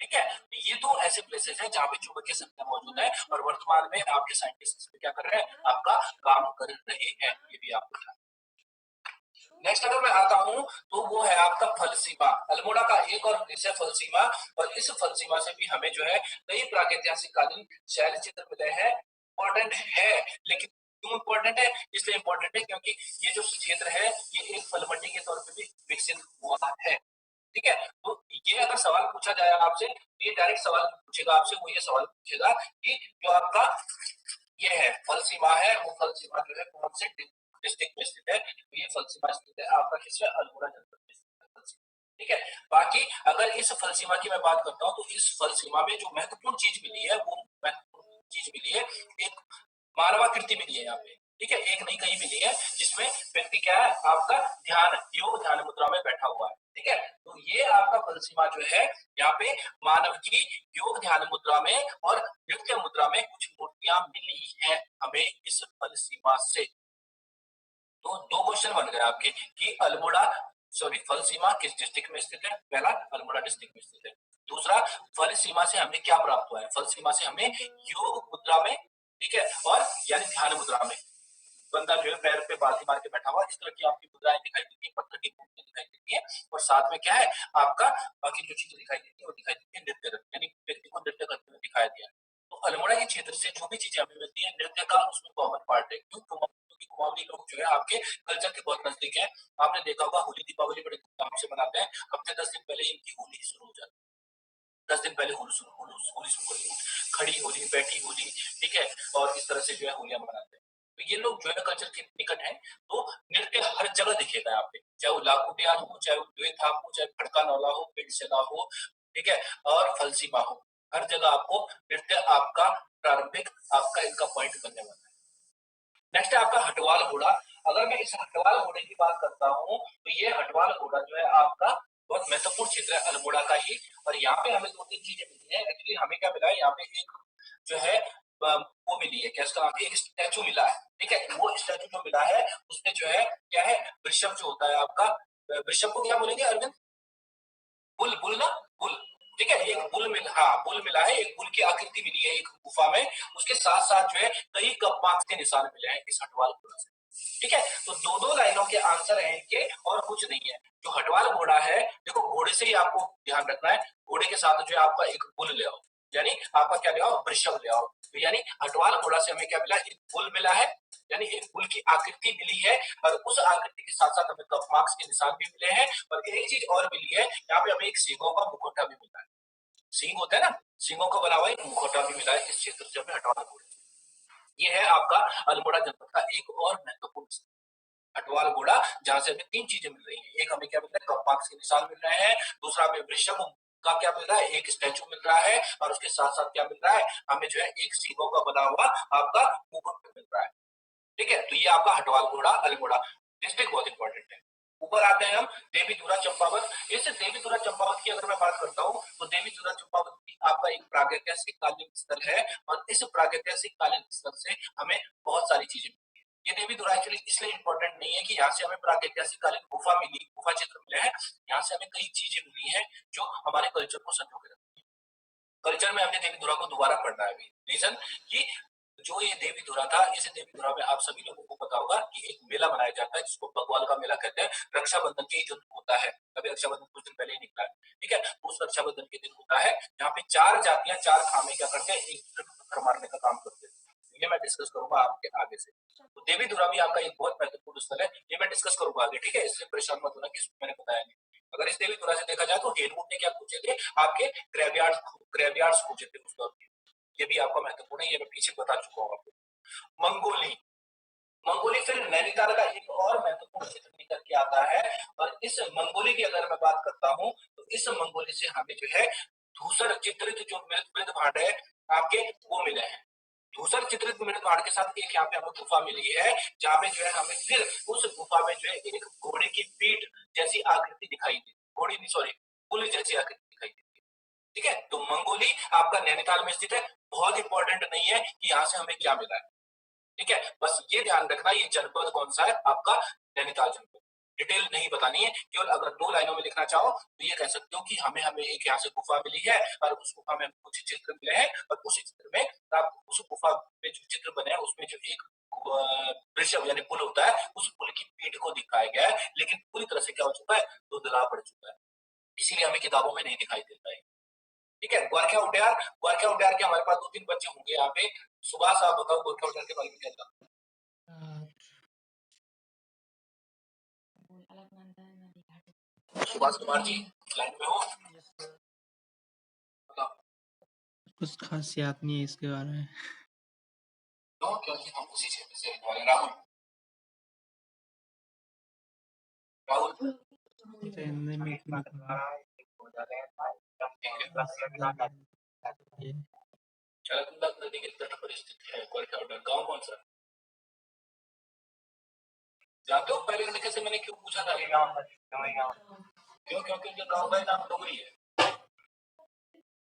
ठीक है, ये तो ऐसे प्लेसेस हैं जहाँ पे चुंबकीय शक्तियां मौजूद है और वर्तमान में आपके साइंटिस्ट क्या कर रहे हैं, आपका काम कर रहे हैं, ये भी आपको ध्यान। नेक्स्ट अगर मैं आता हूँ तो वो है आपका फल सीमा। अल्मोड़ा का एक और देश है फल सीमा, और इस फल सीमा से भी हमें जो है कई प्रागैतिहासिककालीन शैल चित्र मिले हैं। इंपॉर्टेंट है, लेकिन क्यों इंपॉर्टेंट है, इसलिए इंपॉर्टेंट है क्योंकि ये जो क्षेत्र है ये एक फल मंडी के तौर पे भी विकसित हुआ है। ठीक है, तो ये अगर सवाल पूछा जाए आपसे, ये डायरेक्ट सवाल पूछेगा आपसे, वो ये सवाल पूछेगा कि जो आपका ये है फल सीमा है, वो फल सीमा जो है कौन से डिस्ट्रिक्ट में स्थित है, तो ये फल सीमा स्थित है आपका किसमें, अल्मोड़ा जनपद में स्थित है। ठीक है, बाकी अगर इस फल सीमा की मैं बात करता हूँ तो इस फल सीमा में जो महत्वपूर्ण चीज मिली है, वो महत्वपूर्ण चीज मिली है, एक मानवाकृति मिली है यहाँ पे। ठीक है, एक नहीं कहीं मिली है, जिसमें व्यक्ति क्या है, आपका ध्यान, योग ध्यान मुद्रा में बैठा हुआ है। ठीक है, तो ये आपका फल सीमा जो है, यहाँ पे मानव की योग ध्यान मुद्रा में और नृत्य मुद्रा में कुछ मूर्तियां मिली है हमें इस फल सीमा से। तो दो क्वेश्चन बन गए आपके कि अल्मोड़ा फल सीमा किस डिस्ट्रिक्ट में स्थित है, पहला अल्मोड़ा डिस्ट्रिक्ट में स्थित है। दूसरा, फल सीमा से हमें क्या प्राप्त हुआ है, फल सीमा से हमें योग मुद्रा में, ठीक है, और यानी ध्यान मुद्रा में बंदा जो है पैर पे बाल्टी मार के बैठा हुआ, इस तरह की आपकी मुद्राएं दिखाई देती है, पत्थर की मूर्तियां दिखाई देती है, और साथ में क्या है आपका बाकी जो चीजें दिखाई देती है वो दिखाई देती है नृत्य, यानी व्यक्ति को नृत्य करते हुए दिखाया दिया है। तो अल्मोड़ा के क्षेत्र से जो भी चीजें हमें मिलती है, नृत्य का उसमें कॉमन पार्ट है। क्योंकि कुमाऊनी लोग जो है आपके कल्चर के बहुत नजदीक है। आपने देखा होगा होली दीपावली बड़े धूमधाम से मनाते हैं, हफ्ते 10 दिन पहले इनकी होली शुरू हो जाती है, 10 दिन पहले होली शुरू, खड़ी होली, बैठी होली, ठीक है, और इस तरह से जो है होलियां मनाते हैं। तो ये लोग जो है कल्चर के निकट है, तो नृत्य हर जगह दिखेगा यहाँ पे, चाहे वो लाखोटियान हो, चाहे वो द्वेथाप हो, चाहे खड़का नौला हो, पिंडसेना हो, ठीक है, और फलसीमा हो, हर जगह आपको नृत्य आपका प्रारंभिक आपका इनका पॉइंट बनने वाला है। नेक्स्ट है आपका हटवाल घोड़ा। अगर मैं इस हटवाल घोड़े की बात करता हूँ तो ये हटवाल घोड़ा जो है आपका बहुत महत्वपूर्ण क्षेत्र है अल्मोड़ा का ही, और यहाँ पे हमें दो तीन चीजें मिली है। एक्चुअली हमें क्या मिला है, यहाँ पे एक जो है वो मिली है, क्या इसका एक स्टैचू मिला है। ठीक है, वो स्टैचू जो मिला है उसमें जो है क्या है, वृषभ जो होता है आपका, वृषभ को क्या बोलेंगे अरविंद, बुल, बुल ना, बुल, ठीक है, एक बुल मिला, हाँ बुल मिला है, एक बुल की आकृति मिली है एक गुफा में, उसके साथ साथ जो है कई कप्पास के निशान मिले हैं इस हटवाल घोड़ा से। ठीक है, तो दो दो लाइनों के आंसर है इनके और कुछ नहीं है। जो हटवाल घोड़ा है, देखो घोड़े से ही आपको ध्यान रखना है, घोड़े के साथ जो है आपका एक बुल ले आओ, यानी आपका क्या ले आओ, वृषभ ले आओ। तो यानी हटवाल घोड़ा से हमें क्या मिला, एक पुल मिला है, यानी एक पुल की आकृति मिली है, और उस आकृति के साथ साथ हमें कप मार्क्स के निशान भी मिले हैं, और एक चीज और मिली है, यहाँ पे हमें एक सींगों का मुखौटा भी मिला है। सींग होता है ना, सींगों का बना हुआ एक मुखौटा भी मिला है इस क्षेत्र से हमें हटवाल घोड़े। ये है आपका अल्मोड़ा जनपद का एक और महत्वपूर्ण हटवाल घोड़ा, जहां से हमें 3 चीजें मिल रही हैं। एक हमें क्या मिल रहा है, कप मार्क्स के निशान मिल रहे हैं, दूसरा हमें वृषभ का क्या मिल रहा है, एक स्टैचू मिल रहा है, और उसके साथ साथ क्या मिल रहा है, हमें जो है एक सींगों का बना हुआ आपका मुकुट मिल रहा है। ठीक है, तो ये आपका हटवाल घोड़ा अल्मोड़ा डिस्ट्रिक्ट बहुत इंपॉर्टेंट है। ऊपर आते हैं हम देवीधुरा चंपावत। इस देवीधुरा चंपावत की अगर मैं बात करता हूँ, तो देवीधुरा चंपावत भी आपका एक प्रागैतिहासिक कालीन स्थल है, और इस प्रागैतिहासिक कालीन स्थल से हमें बहुत सारी चीजें मिली है। ये देवीधुरा एक्चुअली इसलिए इंपॉर्टेंट नहीं है कि यहाँ से हमें प्रागैतिहासिक कालीन गुफा मिली, गुफा चित्र मिले हैं, यहाँ से हमें कई चीजें मिली है जो हमारे कल्चर को संजो के रखती है। कल्चर में हमने देवीधुरा को दोबारा पढ़ना है। रीजन कि जो ये देवीधुरा था, इस देवीधुरा में आप सभी लोगों को पता होगा कि एक मेला मनाया जाता है जिसको बग्वाल का मेला कहते हैं। रक्षाबंधन के ही दिन होता है, अभी रक्षाबंधन कुछ दिन पहले ही निकला है। ठीक है, उस रक्षाबंधन के दिन होता है जहाँ पे 4 जातियां, 4 खामे क्या करते हैं, एक दूसरे को पत्थर मारने का काम करते हैं। ये मैं डिस्कस करूंगा आपके आगे से। तो देवीधुरा भी आपका एक बहुत महत्वपूर्ण स्थल है, ये मैं डिस्कस करूंगा आगे। ठीक है, इससे परेशान मत होना कि मैंने बताया नहीं। अगर इस देवीधुरा से देखा जाए तो हेनवुड ने क्या पूछे थे, आपके ग्रेवयार्ड्स पूछे थे उस दौर के। ये भी आपका महत्वपूर्ण है, ये मैं पीछे बता चुका हूँ आपको। मंगोली, मंगोली फिर नैनीताल का एक और महत्वपूर्ण क्षेत्र निकल के आता है, और इस मंगोली की अगर मैं बात करता हूँ, तो इस मंगोली से हमें जो है धूसर चित्रित जो मृत भांड है आपके, वो मिले हैं। धूसर चित्रित मृत भांड के साथ एक यहाँ पे हमें गुफा मिली है, जहाँ पे जो है हमें फिर उस गुफा में जो है एक घोड़े की पीठ जैसी आकृति दिखाई दी, घोड़ी नहीं सॉरी, पुल जैसी आकृति दिखाई देती है। ठीक है, तो मंगोली आपका नैनीताल में स्थित है। बहुत इंपॉर्टेंट नहीं है कि यहाँ से हमें क्या मिला है। ठीक है, बस ये ध्यान रखना, ये जनपद कौन सा है आपका, नैनीताल जनपद। डिटेल नहीं बतानी है, केवल अगर 2 लाइनों में लिखना चाहो तो ये कह सकते हो कि हमें एक यहाँ से गुफा मिली है, और उस गुफा में कुछ चित्र मिले हैं, और उस चित्र में आप उस गुफा में जो चित्र बने हैं उसमें जो एक वृषभ यानी पुल होता है, उस पुल की पीठ को दिखाया गया है, लेकिन पूरी तरह से क्या हो चुका है, धुंधला पड़ चुका है, इसीलिए हमें किताबों में नहीं दिखाई देता है। ठीक है, गोरखा उड्यार, गोरखा उड्यार के हमारे पास 2-3 बच्चे होंगे यहाँ पे। सुभाष आप बताओ गोरखा उड्यार के बारे में क्या था। सुभाष कुमार जी लाइन में हो, बताओ। कुछ खास याद नहीं है इसके बारे में। क्यों, क्योंकि हम उसी क्षेत्र से रहने वाले हैं। राहुल, राहुल चालकुंडा नदी के तट पर स्थित है गोरखा उड्यार। गाँव कौन सा जानते हो? पहले लड़के से मैंने क्यों पूछा था, क्यों, क्योंकि उनके गाँव का नाम डुगरी है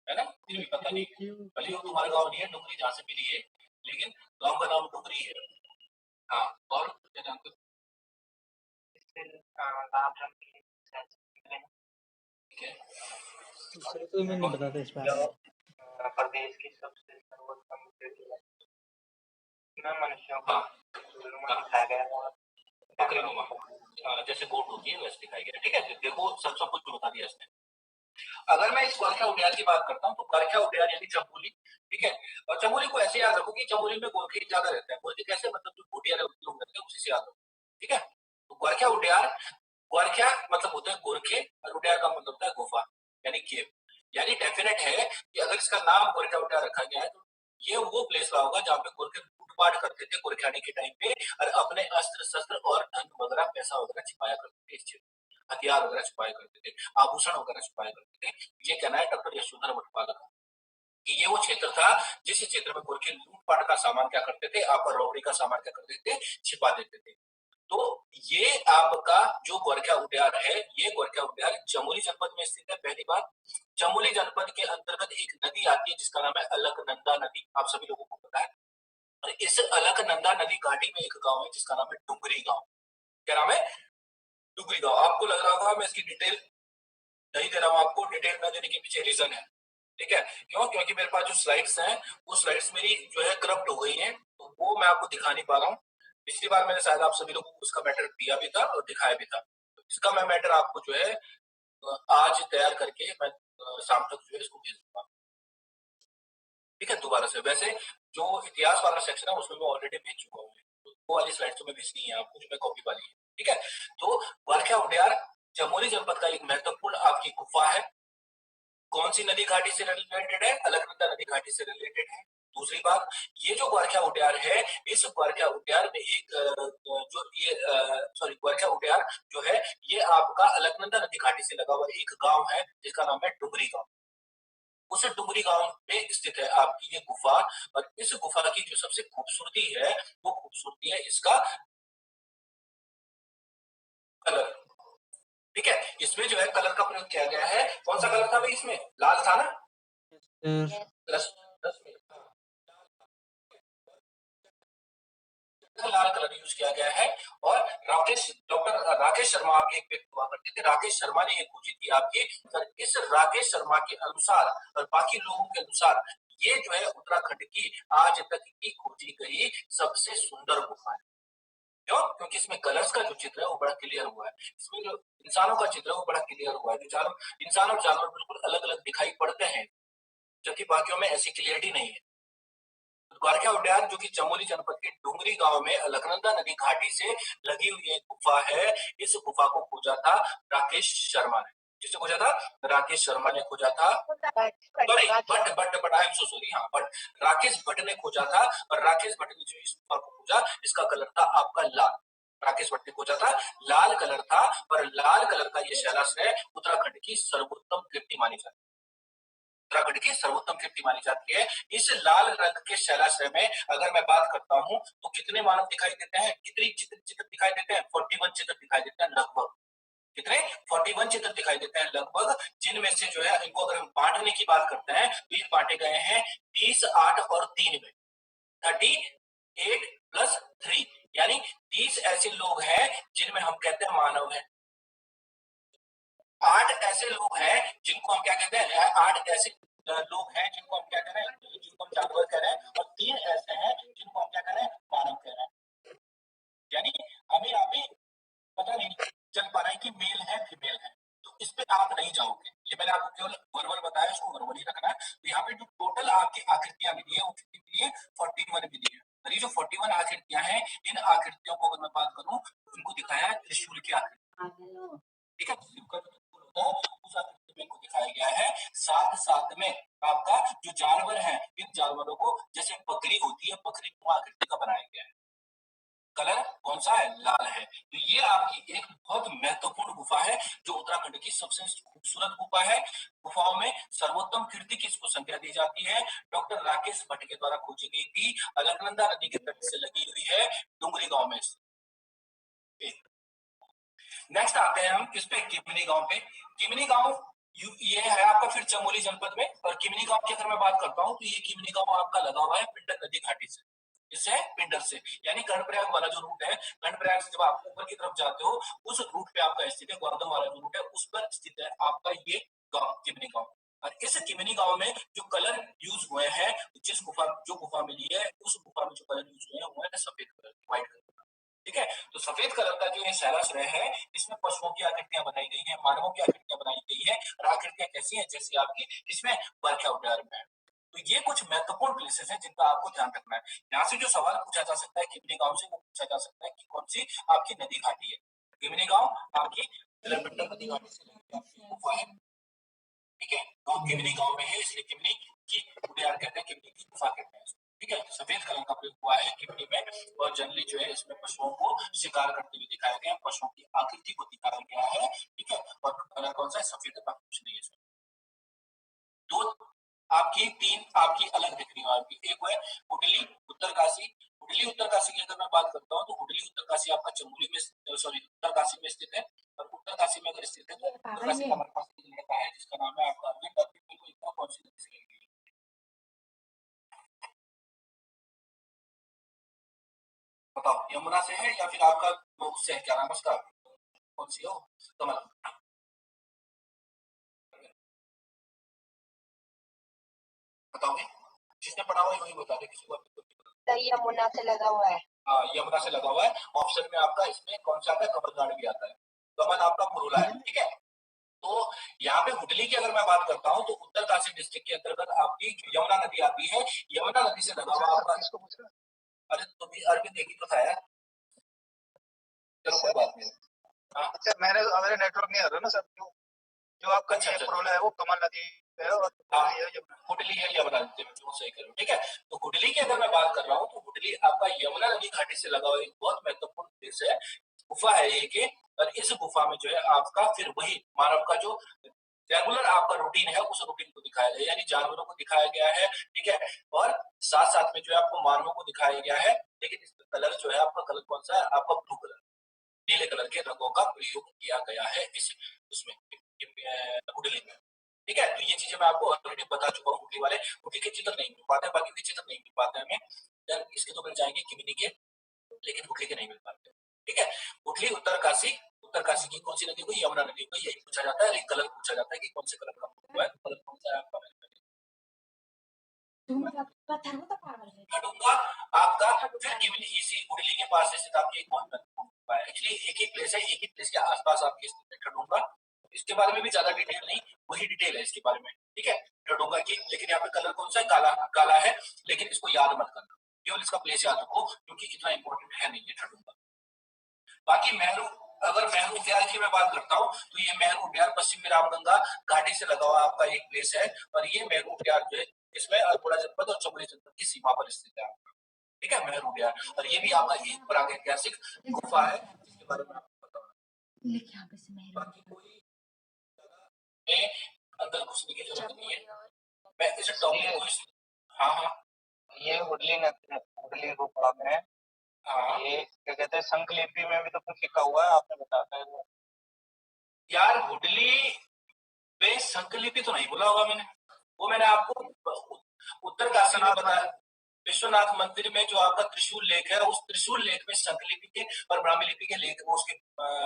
ना, फिर भी पता नहीं भले वो तुम्हारा गाँव नहीं है, डुगरी जहाँ से मिली है, लेकिन गाँव का नाम डुगरी है। हाँ, और क्या जानते हो? ठीक है, तो मैं नहीं बताता इस बारे में। प्रदेश की सबसे सर्वोत्तम मनुष्यों का दिखाया गया है, बकरी नुमा, जैसे गोट होती है वैसे दिखाई गया। ठीक है, देखो सब कुछ बता दिया इसने। अगर मैं इस गोरखा उड्यार की बात करता हूँ, तो गोरखा उड्यार यानी चमोली। ठीक है, और चमोली को ऐसे याद रखो कि चमोली में गोरखे ज्यादा रहते हैं। गोरखे कैसे, मतलब जो गोटिया लोग रहते हैं उसी से याद रखो। ठीक है, तो गोरखा उड्यार, गोरखा मतलब होता है गोरखे, और उड्यार का मतलब होता है गुफा यानी केव। यानी डेफिनेट है कि अगर इसका नाम गोरखा उड्यार रखा गया है, तो ये वो प्लेस रहा होगा जहाँ पे गोरखे लूटपाट करते थे गोरखानी के टाइम पे, और अपने अस्त्र शस्त्र और धन वगैरह पैसा वगैरह छिपाया करते थे इस क्षेत्र, हथियार वगैरह छुपाया करते थे, आभूषण वगैरह छुपाया करते थे। ये कहना है डॉक्टर यशोधर भट्टपाल का कि ये वो क्षेत्र था जिस क्षेत्र में गोरखे लूटपाट का सामान क्या करते थे, आपका रॉबरी का सामान क्या करते थे, छिपा देते थे। तो ये आपका जो गोरखा उड्यार है, ये गोरखा उड्यार चमोली जनपद में स्थित है। पहली बात, चमोली जनपद के अंतर्गत एक नदी आती है जिसका नाम है अलकनंदा नदी, आप सभी लोगों को पता है। और इस अलकनंदा नदी घाटी में एक गांव है जिसका नाम है डुंगरी गांव। क्या नाम है? डुंगरी गांव। आपको लग रहा होगा मैं इसकी डिटेल नहीं दे रहा हूँ, आपको डिटेल न देने के पीछे रीजन है। ठीक है, क्यों? क्योंकि मेरे पास जो स्लाइड्स हैं वो स्लाइड्स मेरी जो है करप्ट हो गई हैं, तो वो मैं आपको दिखा नहीं पा रहा हूँ। पिछली बार मैंने शायद आप सभी लोगों को उसका मैटर दिया भी था और दिखाया भी था, तो इसका मैं मैटर आपको जो है आज तैयार करके मैं शाम तक जो है इसको भेज दूंगा। ठीक है, दोबारा से। वैसे जो इतिहास वाला सेक्शन है उसमें मैं ऑलरेडी भेज चुका हूँ, तो वो वाली स्लाइड तो मैं भेजनी है आपको, जो मैं कॉपी वाली है। ठीक है, तो ग्वारखा उद्यान चमोली जनपद का एक महत्वपूर्ण आपकी गुफा है। कौन सी नदी घाटी से रिलेटेड है? अलकनंदा नदी घाटी से रिलेटेड है। दूसरी बात, ये जो ग्वारखा उद्यान है, इस ग्वारखा उद्यान में एक जो ये सॉरी ग्वारखा उद्यान जो है ये आपका अलकनंदा नदी घाटी से लगा हुआ एक गांव है जिसका नाम है डुमरी गांव। उस डुमरी गांव पे स्थित है आपकी ये गुफा। और इस गुफा की जो सबसे खूबसूरती है वो खूबसूरती है इसका कलर। ठीक है, इसमें जो है कलर का प्रयोग किया गया है। कौन सा कलर था भाई इसमें? लाल था ना? सर रस, रस में लाल कलर यूज किया गया है। और डॉक्टर राकेश शर्मा आपके एक व्यक्ति हुआ करते थे, राकेश शर्मा ने ये खोजी थी आपकी। और इस राकेश शर्मा के अनुसार और बाकी लोगों के अनुसार ये जो है उत्तराखंड की आज तक की खोजी गई सबसे सुंदर गुफा है। क्यों? क्योंकि इसमें कलर्स का जो चित्र है वो बड़ा क्लियर हुआ है। इसमें जो इंसानों का चित्र है वो बड़ा क्लियर हुआ है। जो इंसान और जानवर बिल्कुल अलग अलग दिखाई पड़ते हैं, जबकि बाकियों में ऐसी क्लियरिटी नहीं है। ग्वारखा उद्यान जो कि चमोली जनपद के डुंगरी गांव में अलकनंदा नदी घाटी से लगी हुई एक गुफा है। इस गुफा को खोजा था राकेश शर्मा ने। जिसने खोजा था? राकेश शर्मा ने खोजा था। Sorry, but I am so sorry, हाँ बट राकेश भट्ट ने खोजा था। और राकेश भट्ट ने जो इस गुफा को खोजा इसका कलर था आपका लाल। राकेश भट्ट ने खोजा था, लाल कलर था। और लाल कलर का ये शैलाश्रय उत्तराखंड की सर्वोत्तम कीर्ति मानी जाती है। उत्तराखंड की सर्वोत्तम कीर्ति मानी जाती है। इस लाल रंग के शैलाश्रय में अगर मैं बात करता हूं तो कितने मानव दिखाई देते हैं? कितनी चित्र दिखाई देते हैं? 41 चित्र दिखाई देते हैं लगभग। कितने? 41 चित्र दिखाई देते हैं लगभग, जिनमें से जो है इनको अगर हम बांटने की बात करते हैं तो ये बांटे गए हैं 30, 8 और 3 में। 38 प्लस 3 यानी 30 ऐसे लोग हैं जिनमें हम कहते हैं मानव है। 8 ऐसे लोग हैं जिनको हम क्या कहते हैं? 8 ऐसे लोग हैं जिनको हम क्या कह रहे हैं? जिनको हम जानवर कह रहे हैं। और 3 ऐसे हैं जिनको हम क्या कह रहे हैं? मानव कह रहे हैं। यानी हमें अभी पता नहीं चल पा रहा है कि मेल है फीमेल है। तो इस पे आप नहीं जाओगे, ये मैंने आपको केवल वर्बल बताया, इसको वर्बल ही रखना है। तो यहाँ पे जो टोटल आपकी आकृतियां मिली है वो कितनी मिली है? 41 मिली है। और ये जो 41 आकृतियां हैं, इन आकृतियों को अगर मैं बात करूं तो इनको दिखाया है त्रिशूल की आकृति। ठीक है, शिव का जो त्रिशूल होता है उस आकृति में इनको दिखाया गया है। साथ साथ में आपका जो जानवर है, इन जानवरों को जैसे बकरी होती है, बकरी को आकृति का बनाया गया है। कलर कौन सा है? लाल है। तो ये आपकी एक बहुत महत्वपूर्ण गुफा है जो उत्तराखंड की सबसे खूबसूरत गुफा है। गुफाओं में सर्वोत्तम कीर्ति किसको संज्ञा दी जाती है? डॉक्टर राकेश भट्ट के द्वारा खोजी गई थी। अलकनंदा नदी के तट से लगी हुई है डुंगरी गांव में। नेक्स्ट आते हैं हम किस पे? किमिनी गांव पे। किमिनी गांव ये है आपका फिर चमोली जनपद में। और किमिनी गांव की अगर मैं बात करता हूँ तो ये किमिनी गांव आपका लगा हुआ है पिंडर नदी घाटी से। इससे पिंडर से यानी कर्णप्रयाग वाला जो रूट है, कर्णप्रयाग से जब आप ऊपर की तरफ जाते हो उस रूट पे आपका स्थित है, गौतम वाला जो रूट है उस पर स्थित है आपका ये गांव किमिनी गांव। और इस किमिनी गांव में जो कलर यूज हुए हैं, जिस गुफा जो गुफा मिली है उस गुफा में जो कलर यूज हुए हैं वो है सफेद कलर, व्हाइट कलर। ठीक है, तो सफेद कलर का जो ये शैलाश्रय है इसमें पशुओं की आकृतियां बनाई गई हैं, मानवों की आकृतियां बनाई गई है। और आकृतियां कैसी हैं? जैसी आपकी इसमें ग्वारखा उद्यान में है। तो ये कुछ महत्वपूर्ण प्लेसेस हैं जिनका आपको ध्यान रखना है। यहाँ से जो सवाल पूछा जा सकता है किमिनी गांव से, वो पूछा जा सकता है कि कौन सी आपकी नदी घाटी है। किमिनी गांव आपकी पिंडर नदी घाटी से लगी आपकी गुफा है। ठीक है, तो किमिनी गांव में है इसलिए किमिनी की उद्यान कहते हैं, किमिनी की गुफा कहते हैं। ठीक है, सफेद कलर का प्रयोग हुआ है किमिनी में। और जनरली जो है इसमें पशुओं को शिकार करते हुए दिखाया गया है, पशुओं की आकृति को दिखाया गया है। ठीक है, और कलर कौन सा है? सफेद। का कुछ नहीं है इसमें। दो आपकी तीन आपकी अलग दिख रही है आपकी। एक है हुडली उत्तरकाशी। हुडली उत्तरकाशी की अगर मैं बात करता हूँ तो हुडली उत्तरकाशी आपका चमोली में सॉरी उत्तरकाशी में स्थित है। और उत्तरकाशी में अगर स्थित है तो उत्तरकाशी का हमारे पास एक लड़का है जिसका नाम है आपका अरविंद। अरविंद को इतना कौन सी नदी से लेंगे? बताओ, यमुना से है या फिर आपका उससे है? क्या नाम है उसका? कौन सी हो? कमल। बताओगे? जिसने पढ़ा हुआ है वही बता दे, किसी को यमुना से लगा हुआ है। हाँ, यमुना से लगा हुआ है। ऑप्शन में आपका इसमें कौन सा आता है? कमल घाट भी आता है। कमल आपका पुरुला है। ठीक है, तो यहाँ पे हुडली की अगर मैं बात करता हूँ तो उत्तरकाशी डिस्ट्रिक्ट के अंतर्गत आपकी यमुना नदी आती है। यमुना नदी से लगा हुआ आपका, इसको पूछ रहा अरे तुम भी अरबी देखी तो था यार, चलो कोई बात नहीं। हाँ अच्छा, मेरे नेटवर्क नहीं आ रहा ना सर, जो आपका अच्छा अच्छा प्रोला है वो कमल नदी है और हाँ ये जो हुडली है यमुना नदी में, जो सही करो ठीक है। तो हुडली की अगर मैं बात कर रहा हूँ तो हुडली आपका यमुना नदी घाटी से लगा हुआ एक बहुत महत्वपूर्ण प्लेस है, गुफा है ये के। और इस गुफा में जो है आपका फिर वही मानव का जो रेगुलर आपका रूटीन है उस रूटीन को दिखाया गया है, यानी जानवरों को दिखाया गया है ठीक है। और साथ साथ में जो है आपको मानवों को दिखाया गया है, लेकिन इसका कलर जो है आपका कलर कौन सा है, आपका ब्लू कलर, नीले कलर के रंगों का प्रयोग किया गया है इस उसमें हुडली में ठीक है। तो ये चीजें मैं आपको ऑलरेडी बता चुका हूँ। हुडली वाले हुडली के चित्र नहीं मिल पाते हैं, बाकी के चित्र नहीं मिल पाते हमें, देन इसके तो मिल जाएंगे किमिनी के, लेकिन हुडली के नहीं मिल पाते ठीक है। हुडली उत्तरकाशी की कौन सी नदी को, यमुना नदी को, यही पूछा जाता है। एक कलर पूछा जाता है कि कौन से कलर का हुआ है, कलर कौन सा है आपका। ठडुंगा आपका फिर किमिनी इसी हुडली के पास स्थित आपकी एक बहुत महत्वपूर्ण गुफा है। एक्चुअली एक ही प्लेस है, एक ही प्लेस के आसपास आपकी स्थित है ठडुंगा। इसके बारे में भी ज्यादा डिटेल नहीं, वही डिटेल है इसके बारे में ठीक है ठडुंगा की। लेकिन यहाँ पे कलर कौन सा है, काला काला है, लेकिन इसको याद मत करना, केवल इसका प्लेस याद रखो क्योंकि इतना इंपॉर्टेंट है नहीं है ठडुंगा। बाकी मेहरू, अगर मेहरू उद्यान की मैं बात करता हूँ तो ये मेहरू उद्यान पश्चिम में रामगंगा घाटी से लगा हुआ आपका एक प्लेस है। और ये मेहरू उद्यान जो है इसमें अल्मोड़ा जनपद और चमोली जनपद की सीमा पर स्थित है ठीक है मेहरू उद्यान। और ये भी आपका एक प्रागैतिहासिक गुफा है जिसके बारे में आपको पता होना। बाकी कोई में अंदर घुसने की जरूरत नहीं है, मैं इस टॉपिक को हाँ हाँ ये हुडली गुफा में हाँ ये क्या कहते हैं, संकलिपि में भी तो कुछ लिखा हुआ है, आपने बताया है यार हुडली में संकलिपि तो नहीं बोला होगा मैंने, वो मैंने आपको उत्तरकाशी में बताया। विश्वनाथ मंदिर में जो आपका त्रिशूल लेख है, उस त्रिशूल लेख में संकलिपि के और ब्राह्मी लिपि के लेख, उसके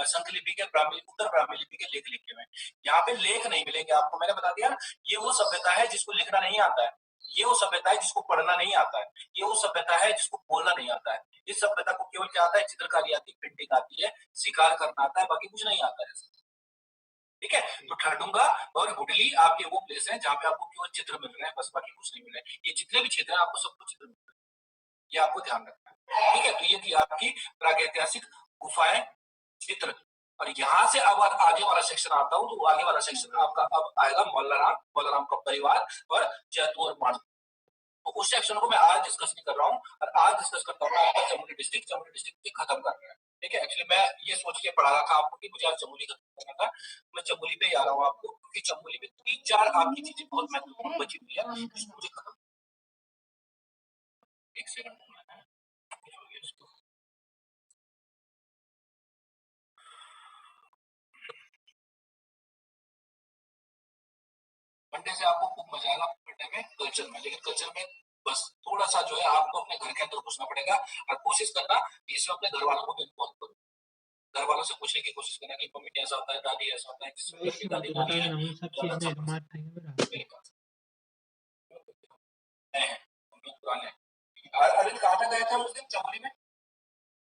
संकलिपि के उत्तर ब्राह्मी लिपि के लेख लिखे हुए हैं। यहाँ पे लेख नहीं मिलेंगे आपको, मैंने बता दिया ना, ये वो सभ्यता है जिसको लिखना नहीं आता है, ये वो सभ्यता है जिसको पढ़ना नहीं आता है, ये वो सभ्यता है जिसको बोलना नहीं आता है। इस सभ्यता को केवल क्या आता है, चित्रकारी आती है, पेंटिंग आती है, शिकार करना आता है, बाकी कुछ नहीं आता है ठीक है। तो ठडुंगा और हुडली आपके वो प्लेस हैं जहाँ पे आपको केवल चित्र मिल रहे हैं, बस बाकी कुछ नहीं मिल रहा है। ये जितने भी क्षेत्र हैं आपको सब कुछ चित्र मिल रहे हैं, ये आपको ध्यान रखना है ठीक है। तो ये थी आपकी प्रागैतिहासिक गुफाएं, चित्र। और यहाँ से अब आगे वाला सेक्शन आता हूँ, तो आगे वाला सेक्शन आपका अब आएगा मल्लाराम का परिवार और जैतू और माणू। तो उस सेक्शन को मैं आज डिस्कस नहीं कर रहा हूँ, और आज डिस्कस करता हूँ आपका चमोली डिस्ट्रिक्ट खत्म कर रहा है ठीक है। एक्चुअली मैं ये सोच के पढ़ा रहा था आपको कि मुझे आज चमोली खत्म करना था, मैं चमोली पे ही आ रहा हूँ आपको, क्योंकि चमोली में 3-4 आपकी चीजें बहुत महत्वपूर्ण बची हुई है जिसको मुझे खत्म। एक सेकंड मंडे से आपको खूब मजा आएगा पढ़ने में कल्चर में, लेकिन कल्चर में बस थोड़ा सा जो है आपको अपने घर के अंदर घुसना पड़ेगा, और कोशिश करना कि इसमें अपने घर वालों को भी इन्वॉल्व करो। घर वालों से पूछने की कोशिश करना कि मम्मी ऐसा होता है, दादी ऐसा होता है, जिसमें घर की दादी नानी है ज्यादा अच्छा मेरे पास पुराने। अरविंद कहाँ तक गए थे उस दिन चमोली में?